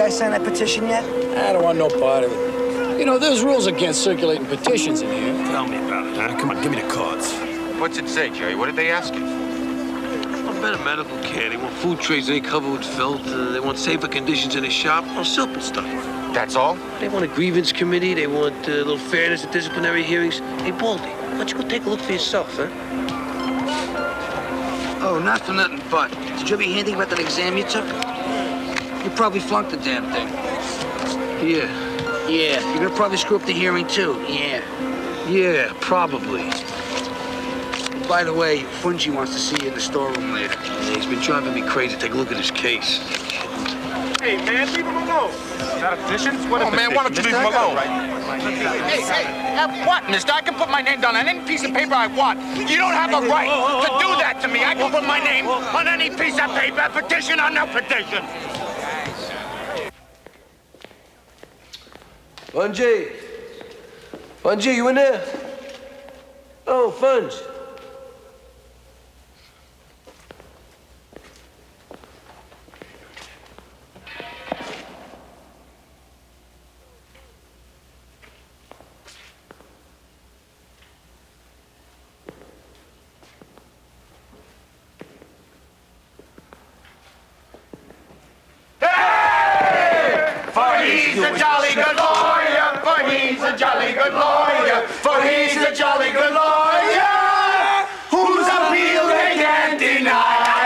Sign that petition yet? I don't want no part of it. You know, there's rules against circulating petitions in here. Tell me about it, huh? Come on, give me the cards. What's it say, Jerry? What did they ask you? Want better medical care. They want food trays they cover with filth. They want safer conditions in the shop. Oh, simple stuff. That's all? They want a grievance committee. They want a little fairness at disciplinary hearings. Hey, Baldy, why don't you go take a look for yourself, huh? Oh, not for nothing, but did you ever hear anything about that exam you took? You probably flunked the damn thing. Yeah. Yeah, you're gonna probably screw up the hearing, too. Yeah. Yeah, probably. By the way, Fungi wants to see you in the storeroom later. Yeah, he's been driving me crazy. Take a look at his case. Hey, man, leave him alone. Is that a petition? What Oh, man, why don't you leave him alone? Hey, what, mister? I can put my name down on any piece of paper I want. You don't have a right to do that to me. I can put my name on any piece of paper, petition or no petition. Fungi! Fungi, you in there? Oh, Fungi. He's a jolly good lawyer, for he's a jolly good lawyer, for he's a jolly good lawyer, whose appeal they can't deny.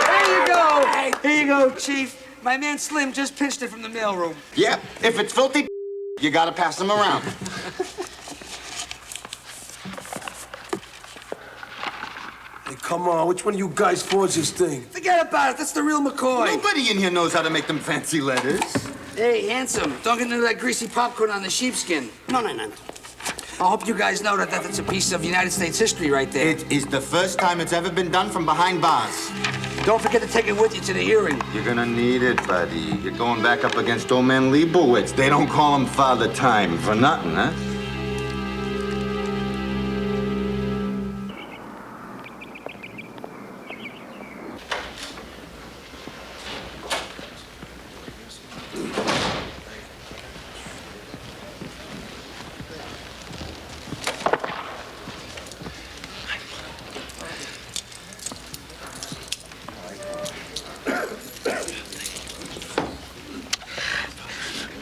Here you go. Here you go, Chief. My man Slim just pinched it from the mailroom. Yep, if it's filthy, you gotta pass them around. Hey, come on. Which one of you guys forged this thing? Forget about it. That's the real McCoy. Nobody in here knows how to make them fancy letters. Hey, handsome. Don't get into that greasy popcorn on the sheepskin. No. I hope you guys know that that's a piece of United States history right there. It is the first time it's ever been done from behind bars. Don't forget to take it with you to the hearing. You're gonna need it, buddy. You're going back up against old man Leibowitz. They don't call him Father Time for nothing, huh?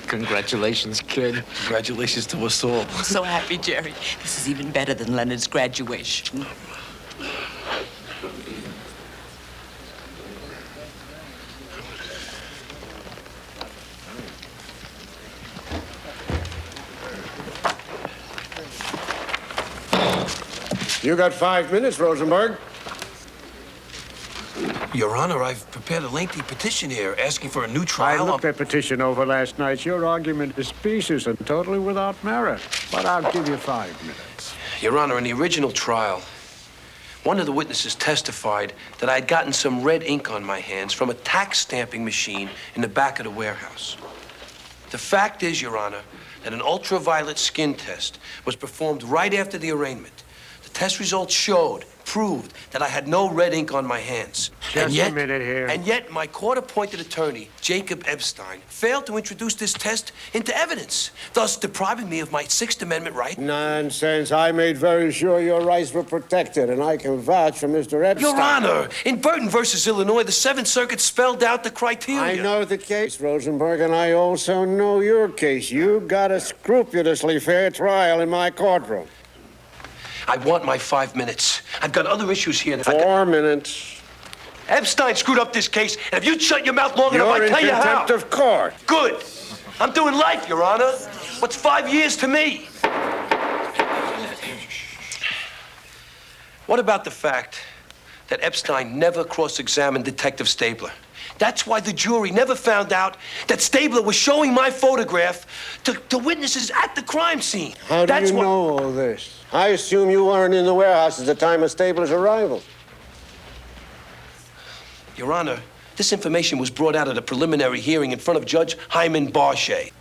Congratulations, kid. Congratulations to us all. So happy, Jerry. This is even better than Leonard's graduation. You got 5 minutes, Rosenberg. Your Honor, I've prepared a lengthy petition here asking for a new trial. I looked that petition over last night. Your argument is specious and totally without merit. But I'll give you 5 minutes. Your Honor, in the original trial, one of the witnesses testified that I'd gotten some red ink on my hands from a tax stamping machine in the back of the warehouse. The fact is, Your Honor, that an ultraviolet skin test was performed right after the arraignment. The test results showed proved that I had no red ink on my hands. Just a minute here. And yet, my court-appointed attorney, Jacob Epstein, failed to introduce this test into evidence, thus depriving me of my Sixth Amendment right. Nonsense. I made very sure your rights were protected, and I can vouch for Mr. Epstein. Your Honor, in Burton versus Illinois, the Seventh Circuit spelled out the criteria. I know the case, Rosenberg, and I also know your case. You got a scrupulously fair trial in my courtroom. I want my 5 minutes. I've got other issues here. 4 minutes. Epstein screwed up this case, and if you'd shut your mouth long enough, I'd tell you how. You're in contempt of court. Good. I'm doing life, Your Honor. What's 5 years to me? What about the fact that Epstein never cross-examined Detective Stabler? That's why the jury never found out that Stabler was showing my photograph to witnesses at the crime scene. How do you know all this? I assume you weren't in the warehouse at the time of Stabler's arrival. Your Honor, this information was brought out at a preliminary hearing in front of Judge Hyman Barchet.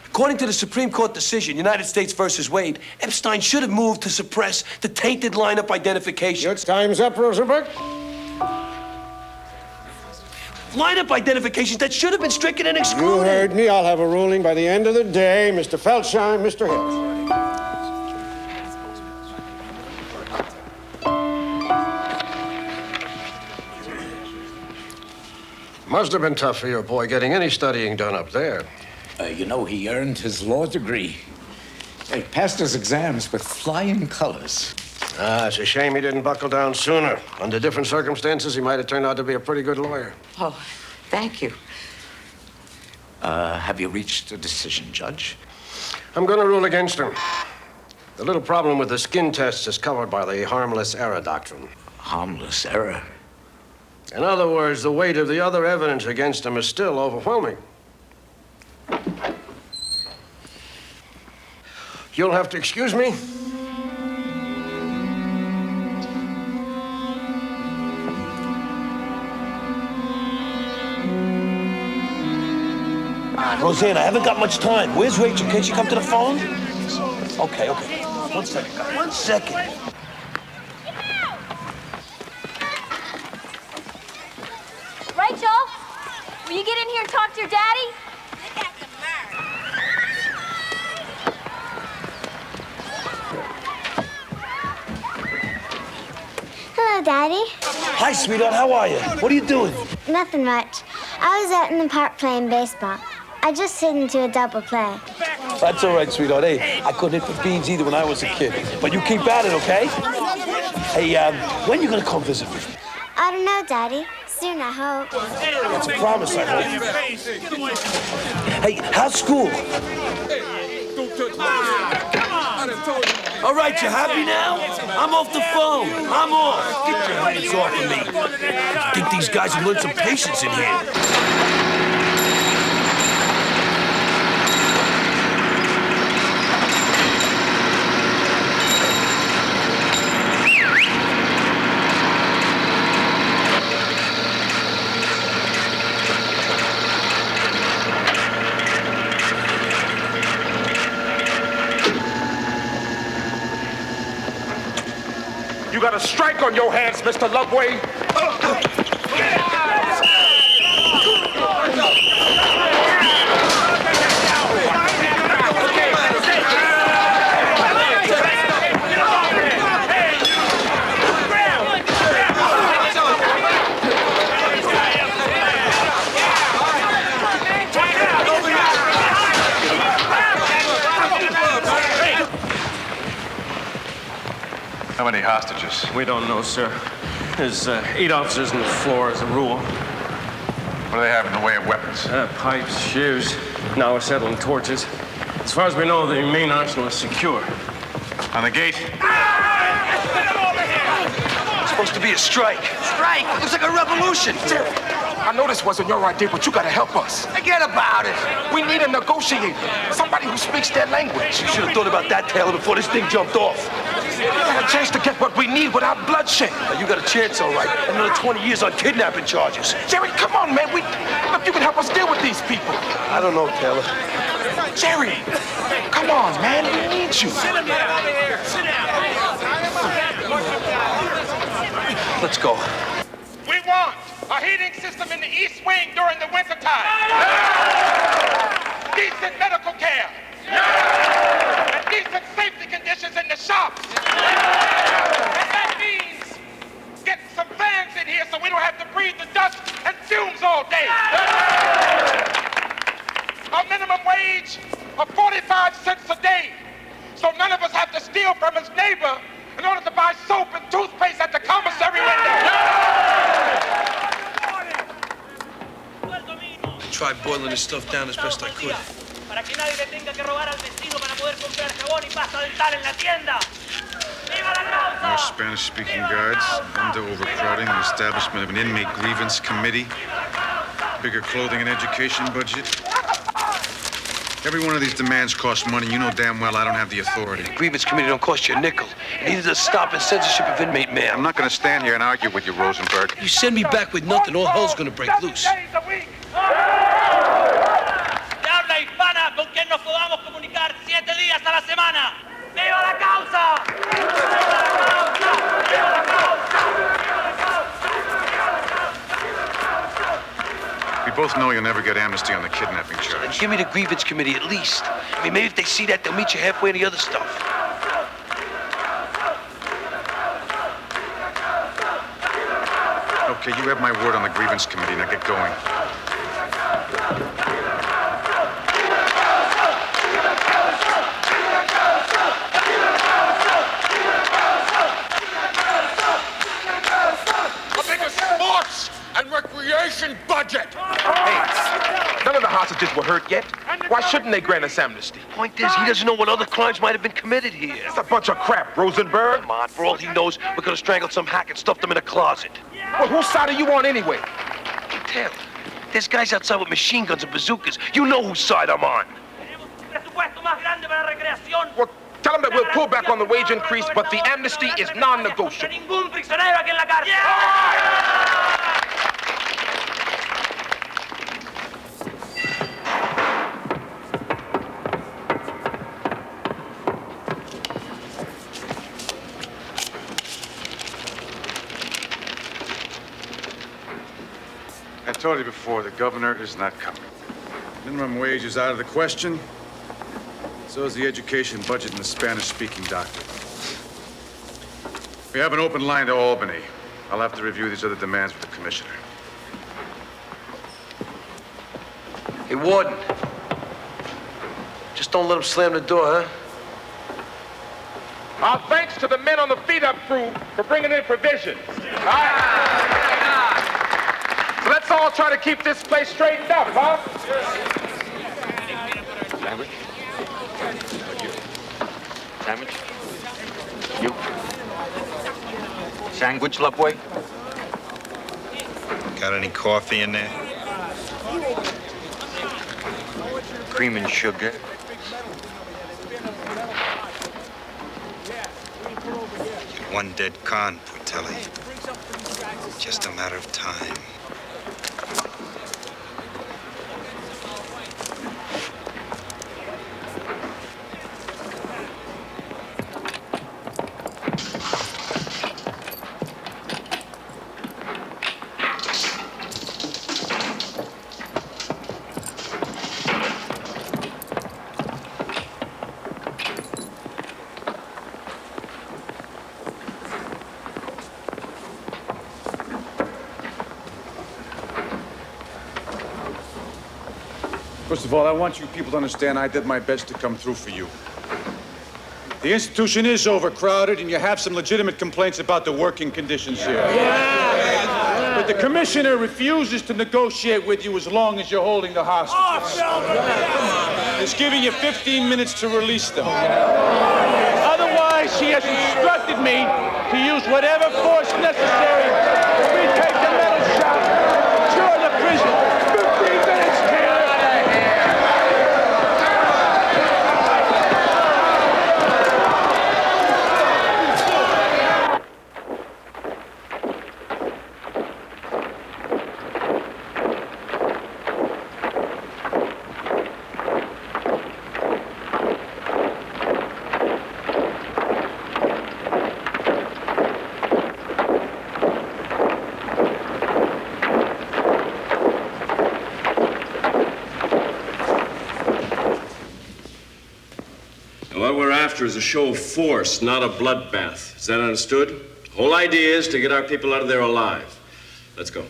According to the Supreme Court decision, United States versus Wade, Epstein should have moved to suppress the tainted lineup identification. Your time's up, Rosenberg. Lineup identifications that should have been stricken and excluded. You heard me. I'll have a ruling by the end of the day. Mr. Felsheim, Mr. Hill. Must have been tough for your boy getting any studying done up there. You know, he earned his law degree. He passed his exams with flying colors. It's a shame he didn't buckle down sooner. Under different circumstances, he might have turned out to be a pretty good lawyer. Oh, thank you. Have you reached a decision, Judge? I'm going to rule against him. The little problem with the skin tests is covered by the harmless error doctrine. Harmless error? In other words, the weight of the other evidence against him is still overwhelming. You'll have to excuse me. Roseanne, I haven't got much time. Where's Rachel? Can't she come to the phone? Okay. 1 second. 1 second. Rachel, will you get in here and talk to your daddy? Hello, Daddy. Hi, sweetheart. How are you? What are you doing? Nothing much. I was out in the park playing baseball. I just hit into a double play. That's all right, sweetheart. Hey, I couldn't hit for beans either when I was a kid. But you keep at it, okay? Hey, when you gonna come visit me? I don't know, Daddy. Soon, I hope. That's a promise, I hope. Hey, how's school? All right, you happy now? I'm off the phone. I'm off. Get your hands off of me. I think these guys will learn some patience in here. You got a strike on your hands, Mr. Lubway. How many hostages? We don't know, sir. There's 8 officers on the floor as a rule. What do they have in the way of weapons? Pipes, shoes, now acetylene torches. As far as we know, the main arsenal is secure. On the gate? It's supposed to be a strike. Strike? Looks like a revolution. I know this wasn't your idea, but you gotta help us. Forget about it. We need a negotiator. Somebody who speaks their language. You should have thought about that, Taylor, before this thing jumped off. We got a chance to get what we need without bloodshed. Now, you got a chance, all right. Another 20 years on kidnapping charges. Jerry, come on, man. Look, you can help us deal with these people. I don't know, Taylor. Jerry, come on, man. We need you. Sit down over here. Sit down. Let's go. We want a heating system in the East Wing during the wintertime. Decent medical care. And decent safety conditions in the shops. And that means getting some fans in here so we don't have to breathe the dust and fumes all day. A minimum wage of 45 cents a day, so none of us have to steal from his neighbor in order to buy soap and toothpaste at the commissary window. I tried boiling this stuff down as best I could. Para que nadie le tenga que robar al vecino para poder comprar jabón y pasta dental en la tienda. ¡Viva la causa! More Spanish-speaking guards, under overcrowding, the establishment of an inmate grievance committee, bigger clothing and education budget. Every one of these demands costs money. You know damn well I don't have the authority. The grievance committee don't cost you a nickel. Neither does stopping censorship of inmate mail. I'm not going to stand here and argue with you, Rosenberg. You send me back with nothing, all hell's going to break loose. Habla hispana con quien nos podamos comunicar 7 días a la semana. ¡Viva la causa! ¡Viva la causa! ¡Viva la causa! We both know you'll never get amnesty on the kidnapping And charge. give me the grievance committee at least. I mean, maybe if they see that, they'll meet you halfway in the other stuff. Okay, you have my word on the grievance committee. Now get going. A bigger sports and recreation budget. Hey, none of the hostages were hurt yet. Why shouldn't they grant us amnesty? Point is, he doesn't know what other crimes might have been committed here. It's a bunch of crap, Rosenberg. Come on, for all he knows, we could have strangled some hack and stuffed him in a closet. Well, whose side are you on anyway? Taylor, there's guys outside with machine guns and bazookas. You know whose side I'm on. Well, tell them that we'll pull back on the wage increase, but the amnesty is non-negotiable. I told you before, the governor is not coming. Minimum wage is out of the question. So is the education budget and the Spanish-speaking doctor. We have an open line to Albany. I'll have to review these other demands with the commissioner. Hey, Warden. Just don't let him slam the door, huh? Our thanks to the men on the feed-up crew for bringing in provisions. All right? So let's all try to keep this place straightened up, huh? Sandwich? Sandwich? You? Sandwich, love boy? Got any coffee in there? Cream and sugar. One dead con, Portelli. Just a matter of time. First of all, I want you people to understand I did my best to come through for you. The institution is overcrowded, and you have some legitimate complaints about the working conditions here. But the commissioner refuses to negotiate with you as long as you're holding the hostages. He's giving you 15 minutes to release them. Otherwise, he has instructed me to use whatever force necessary to retake the metal shop and secure the prison. 15 minutes, Taylor! after is a show of force, not a bloodbath. Is that understood? The whole idea is to get our people out of there alive. Let's go.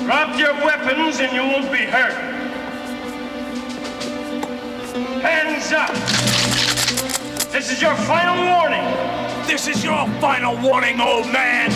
Drop your weapons and you won't be hurt. Hands up! This is your final warning. This is your final warning, old man!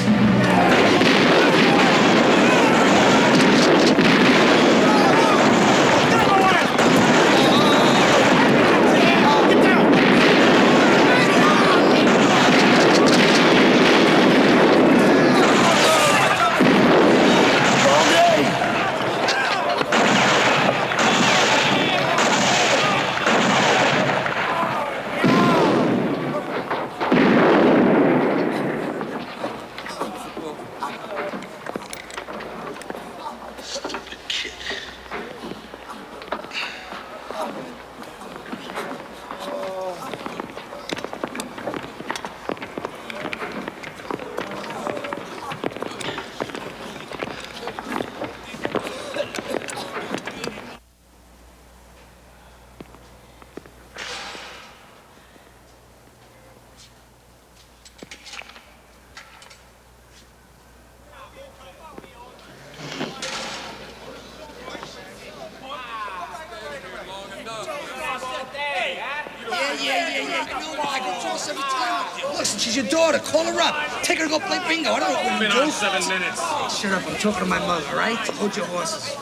Listen, she's your daughter. Call her up. Take her to go play bingo. I don't know what Been you do. on 7 minutes. Hey, shut up. I'm talking to my mother, all right? Hold your horses.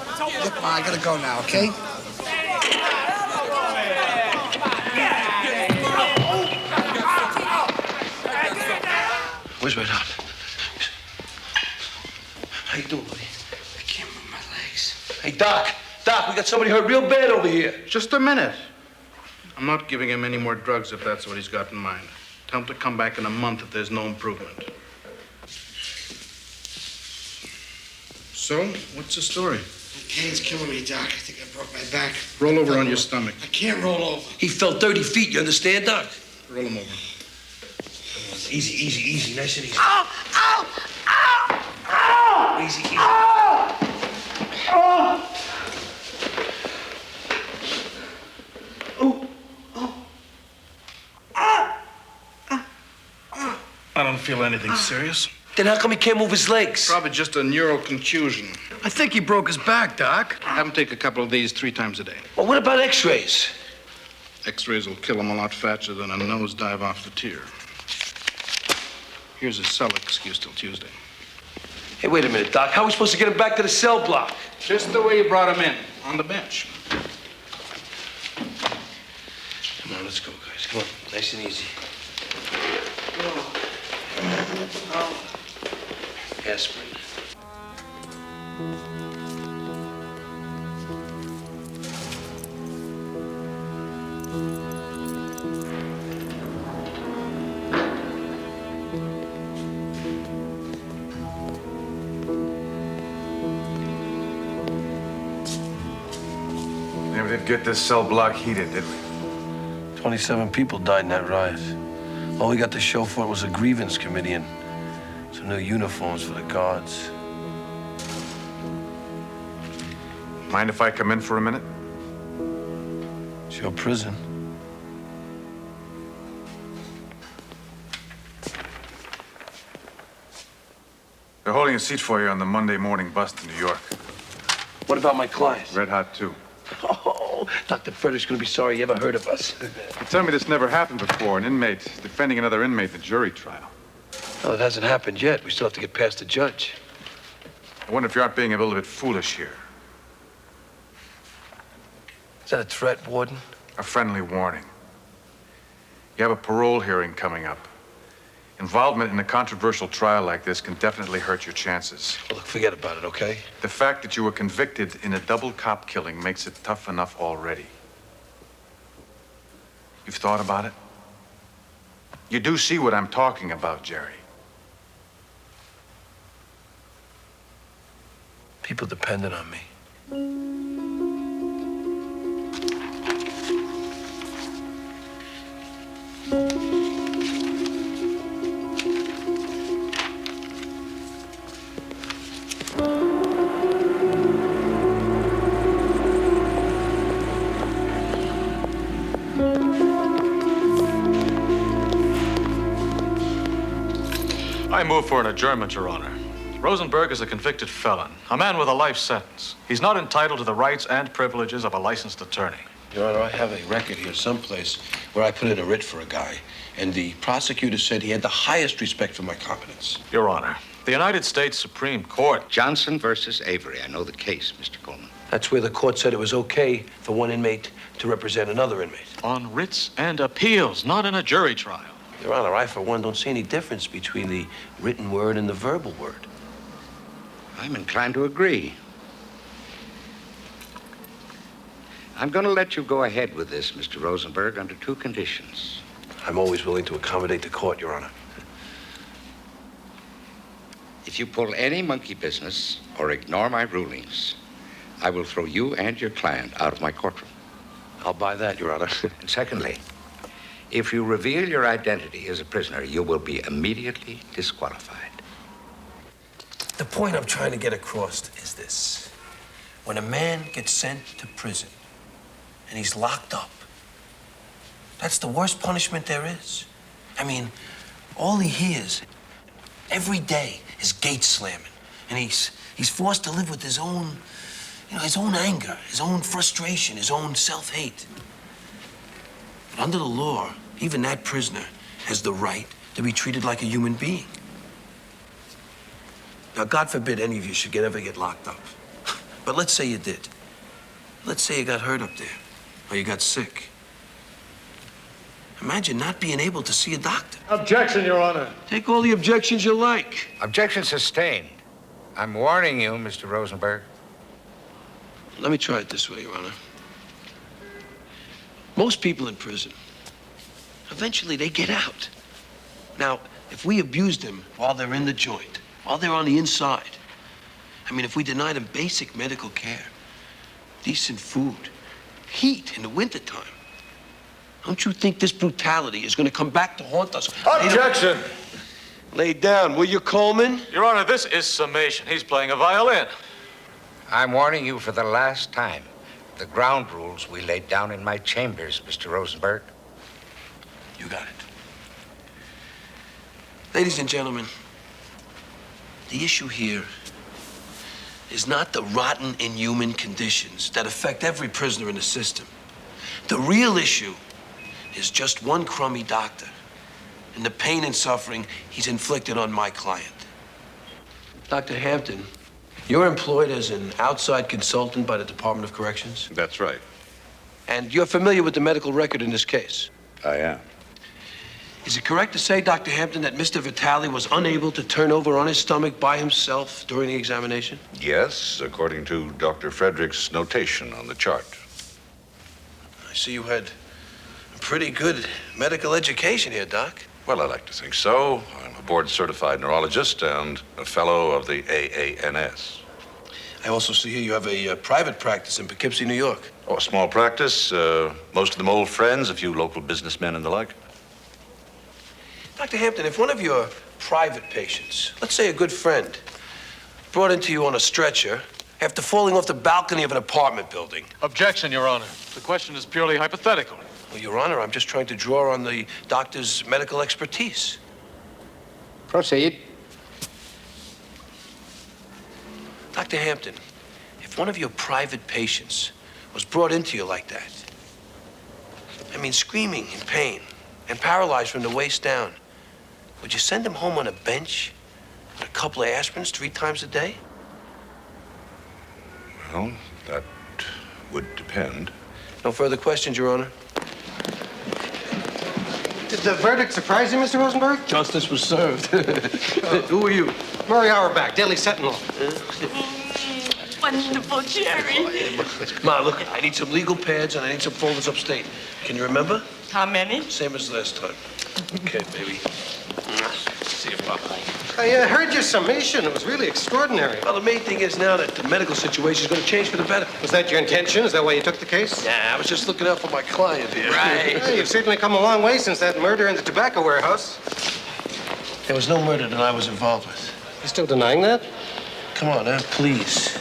Look, Ma, I gotta go now, okay? Where's my dad? How you doing, buddy? I can't move my legs. Hey, Doc. Doc, we got somebody hurt real bad over here. Just a minute. I'm not giving him any more drugs if that's what he's got in mind. Tell him to come back in a month if there's no improvement. So, what's the story? The pain's killing me, Doc. I think I broke my back. Roll over on your stomach. I can't roll over. He fell 30 feet, you understand, Doc? Roll him over. Easy, easy, easy, nice and easy. Ow! Ow! Ow! Ow! Easy, easy. Ow! Oh! I don't feel anything serious. Then how come he can't move his legs? Probably just a neural contusion. I think he broke his back, Doc. Have him take a couple of these 3 times a day. Well, what about x-rays? X-rays will kill him a lot faster than a nosedive off the tier. Here's his cell excuse till Tuesday. Hey, wait a minute, Doc. How are we supposed to get him back to the cell block? Just the way you brought him in, on the bench. Come on, let's go, guys. Come on, nice and easy. Aspirin. Never did get this cell block heated, did we? 27 people died in that riot. All we got to show for it was a grievance committee and some new uniforms for the guards. Mind if I come in for a minute? It's your prison. They're holding a seat for you on the Monday morning bus to New York. What about my client? Red hot, too. Oh, Dr. Frederick's gonna be sorry he ever heard of us. You tell me this never happened before, an inmate defending another inmate in a jury trial. Well, it hasn't happened yet. We still have to get past the judge. I wonder if you aren't being a little bit foolish here. Is that a threat, Warden? A friendly warning. You have a parole hearing coming up. Involvement in a controversial trial like this can definitely hurt your chances. Well, look, forget about it, okay? The fact that you were convicted in a double cop killing makes it tough enough already. You've thought about it? You do see what I'm talking about, Jerry. People depended on me. I move for an adjournment, Your Honor. Rosenberg is a convicted felon, a man with a life sentence. He's not entitled to the rights and privileges of a licensed attorney. Your Honor, I have a record here someplace where I put in a writ for a guy, and the prosecutor said he had the highest respect for my competence. Your Honor, the United States Supreme Court. Johnson versus Avery. I know the case, Mr. Coleman. That's where the court said it was okay for one inmate to represent another inmate. On writs and appeals, not in a jury trial. Your Honor, I, for one, don't see any difference between the written word and the verbal word. I'm inclined to agree. I'm going to let you go ahead with this, Mr. Rosenberg, under two conditions. I'm always willing to accommodate the court, Your Honor. If you pull any monkey business or ignore my rulings, I will throw you and your client out of my courtroom. I'll buy that, Your Honor. And secondly, if you reveal your identity as a prisoner, you will be immediately disqualified. The point I'm trying to get across is this. When a man gets sent to prison and he's locked up, that's the worst punishment there is. I mean, all he hears every day is gate slamming, and he's forced to live with his own, his own anger, his own frustration, his own self-hate. But under the law, even that prisoner has the right to be treated like a human being. Now, God forbid any of you should ever get locked up. But let's say you did. Let's say you got hurt up there, or you got sick. Imagine not being able to see a doctor. Objection, Your Honor. Take all the objections you like. Objection sustained. I'm warning you, Mr. Rosenberg. Let me try it this way, Your Honor. Most people in prison, eventually they get out. Now, if we abuse them while they're in the joint, while they're on the inside, if we deny them basic medical care, decent food, heat in the wintertime, don't you think this brutality is going to come back to haunt us? Objection! Lay down, will you, Coleman? Your Honor, this is summation. He's playing a violin. I'm warning you for the last time. The ground rules we laid down in my chambers, Mr. Rosenberg. You got it. Ladies and gentlemen, the issue here is not the rotten, inhuman conditions that affect every prisoner in the system. The real issue is just one crummy doctor and the pain and suffering he's inflicted on my client. Dr. Hampton, you're employed as an outside consultant by the Department of Corrections? That's right. And you're familiar with the medical record in this case? I am. Is it correct to say, Dr. Hampton, that Mr. Vitale was unable to turn over on his stomach by himself during the examination? Yes, according to Dr. Frederick's notation on the chart. I see you had a pretty good medical education here, Doc. Well, I like to think so. I'm a board-certified neurologist and a fellow of the AANS. I also see here you have a private practice in Poughkeepsie, New York. Oh, a small practice. Most of them old friends, a few local businessmen and the like. Dr. Hampton, if one of your private patients, let's say a good friend, brought into you on a stretcher after falling off the balcony of an apartment building. Objection, Your Honor. The question is purely hypothetical. Well, Your Honor, I'm just trying to draw on the doctor's medical expertise. Proceed. Dr. Hampton, if one of your private patients was brought into you like that, I mean, screaming in pain and paralyzed from the waist down, would you send him home on a bench with a couple of aspirins 3 times a day? Well, that would depend. No further questions, Your Honor. Did the verdict surprise you, Mr. Rosenberg? Justice was served. Who are you? Murray Auerbach, Daily Sentinel. Wonderful, Jerry. Ma, look, I need some legal pads and I need some folders upstate. Can you remember? How many? Same as last time. Okay, baby. See you, Papa. I heard your summation. It was really extraordinary. Well, the main thing is now that the medical situation is going to change for the better. Was that your intention? Is that why you took the case? Yeah, I was just looking out for my client here. Right. Hey, you've certainly come a long way since that murder in the tobacco warehouse. There was no murder that I was involved with. You still denying that? Come on, please.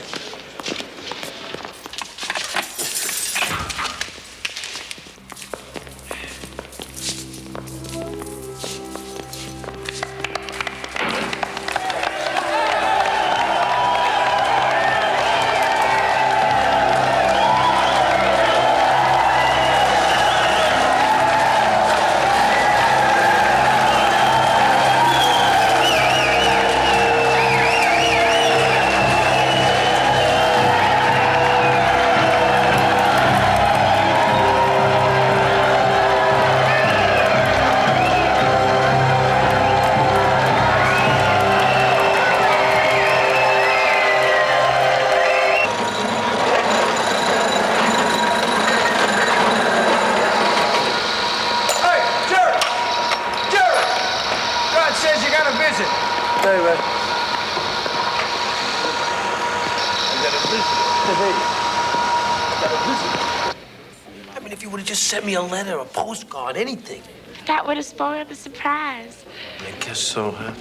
I mean, if you would have just sent me a letter, a postcard, anything. That would have spoiled the surprise. I guess so, huh?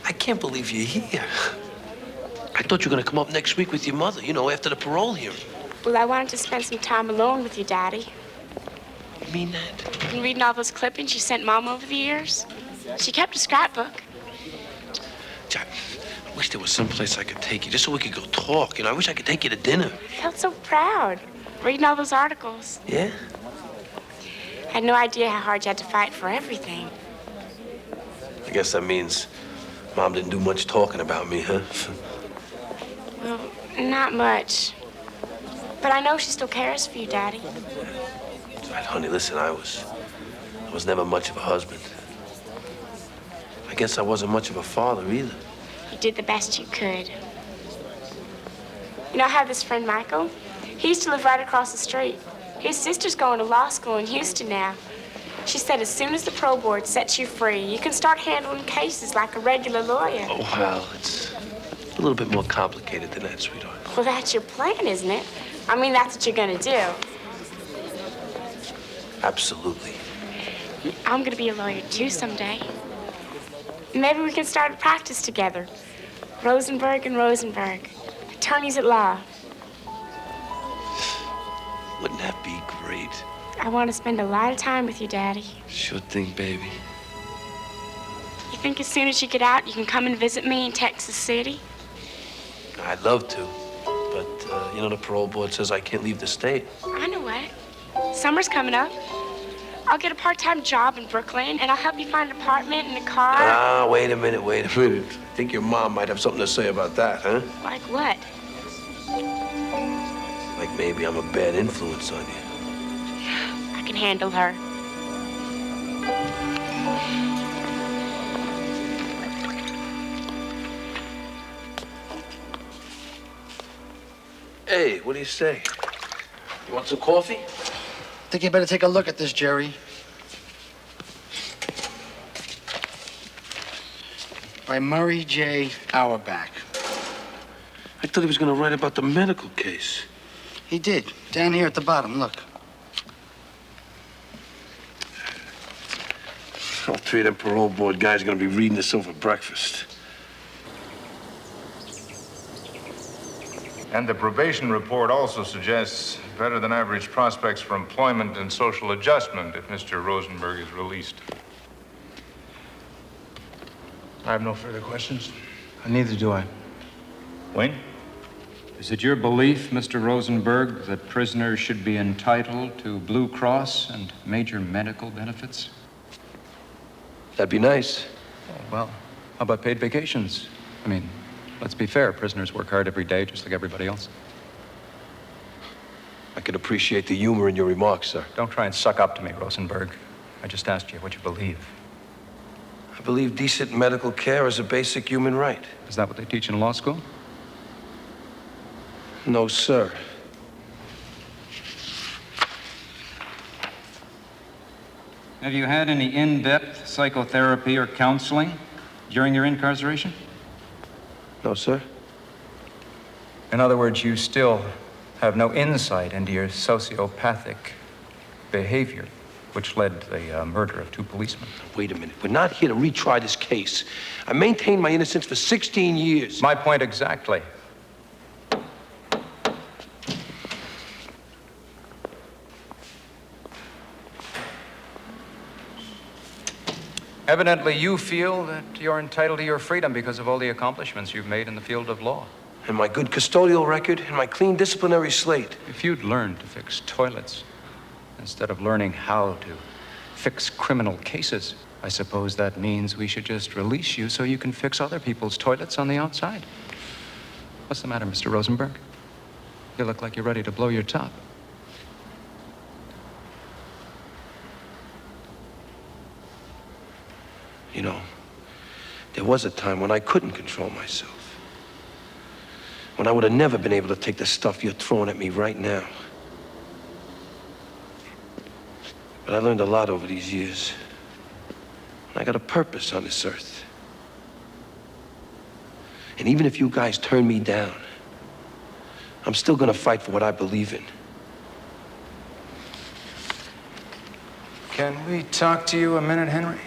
I can't believe you're here. I thought you were going to come up next week with your mother, you know, after the parole hearing. Well, I wanted to spend some time alone with you, Daddy. You mean that? And reading all those clippings you sent Mom over the years. She kept a scrapbook. Jack, I wish there was someplace I could take you, just so we could go talk. You know, I wish I could take you to dinner. I felt so proud, reading all those articles. Yeah? I had no idea how hard you had to fight for everything. I guess that means Mom didn't do much talking about me, huh? Well, not much. But I know she still cares for you, Daddy. Right, honey, listen, I was never much of a husband. I guess I wasn't much of a father either. You did the best you could. You know, I have this friend, Michael. He used to live right across the street. His sister's going to law school in Houston now. She said as soon as the parole board sets you free, you can start handling cases like a regular lawyer. Oh, well, it's a little bit more complicated than that, sweetheart. Well, that's your plan, isn't it? I mean, that's what you're gonna do. Absolutely. I'm gonna be a lawyer, too, someday. Maybe we can start a practice together. Rosenberg and Rosenberg, attorneys at law. Wouldn't that be great? I want to spend a lot of time with you, Daddy. Sure thing, baby. You think as soon as you get out, you can come and visit me in Texas City? I'd love to, but, you know, the parole board says I can't leave the state. I know what. Summer's coming up. I'll get a part-time job in Brooklyn, and I'll help you find an apartment and a car. Ah, wait a minute. I think your mom might have something to say about that, huh? Like what? Like maybe I'm a bad influence on you. I can handle her. Hey, what do you say? You want some coffee? I think you better take a look at this, Jerry. By Murray J. Auerbach. I thought he was going to write about the medical case. He did. Down here at the bottom, look. All three of them parole board guys are going to be reading this over breakfast. And the probation report also suggests better than average prospects for employment and social adjustment if Mr. Rosenberg is released. I have no further questions. Neither do I. Wayne? Is it your belief, Mr. Rosenberg, that prisoners should be entitled to Blue Cross and major medical benefits? That'd be nice. Well, how about paid vacations? I mean, let's be fair. Prisoners work hard every day, just like everybody else. I could appreciate the humor in your remarks, sir. Don't try and suck up to me, Rosenberg. I just asked you what you believe. I believe decent medical care is a basic human right. Is that what they teach in law school? No, sir. Have you had any in-depth psychotherapy or counseling during your incarceration? No, sir. In other words, you still have no insight into your sociopathic behavior, which led to the murder of 2 policemen. Wait a minute. We're not here to retry this case. I maintained my innocence for 16 years. My point exactly. Evidently, you feel that you're entitled to your freedom because of all the accomplishments you've made in the field of law. And my good custodial record and my clean disciplinary slate. If you'd learned to fix toilets instead of learning how to fix criminal cases, I suppose that means we should just release you so you can fix other people's toilets on the outside. What's the matter, Mr. Rosenberg? You look like you're ready to blow your top. You know, there was a time when I couldn't control myself. When I would have never been able to take the stuff you're throwing at me right now. But I learned a lot over these years. And I got a purpose on this earth. And even if you guys turn me down, I'm still gonna fight for what I believe in. Can we talk to you a minute, Henry?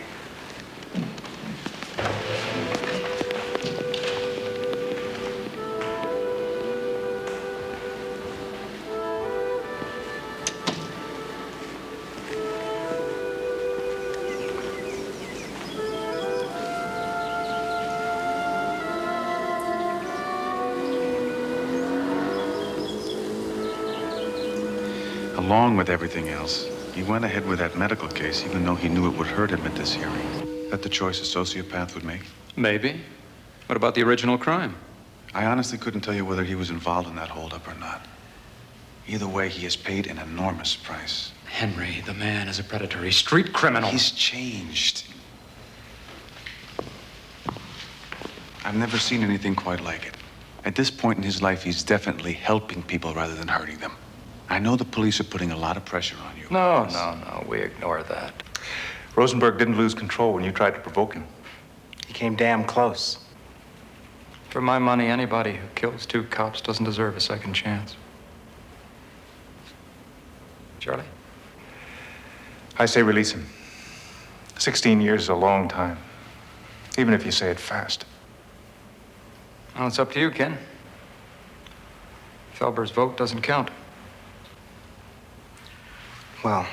Along with everything else, he went ahead with that medical case even though he knew it would hurt him at this hearing. Is that the choice a sociopath would make? Maybe. What about the original crime? I honestly couldn't tell you whether he was involved in that holdup or not. Either way, he has paid an enormous price. Henry, the man is a predatory street criminal. He's changed. I've never seen anything quite like it. At this point in his life, he's definitely helping people rather than hurting them. I know the police are putting a lot of pressure on you. No, we ignore that. Rosenberg didn't lose control when you tried to provoke him. He came damn close. For my money, anybody who kills 2 cops doesn't deserve a second chance. Charlie? I say release him. 16 years is a long time, even if you say it fast. Well, it's up to you, Ken. Felber's vote doesn't count. Well,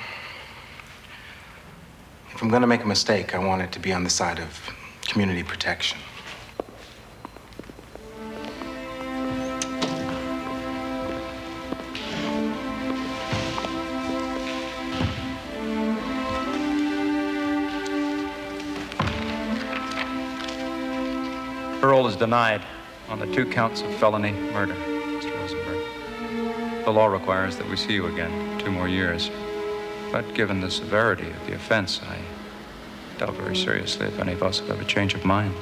if I'm gonna make a mistake, I want it to be on the side of community protection. Parole is denied on the 2 counts of felony murder, Mr. Rosenberg. The law requires that we see you again 2 more years. But given the severity of the offense, I doubt very seriously if any of us will have a change of mind.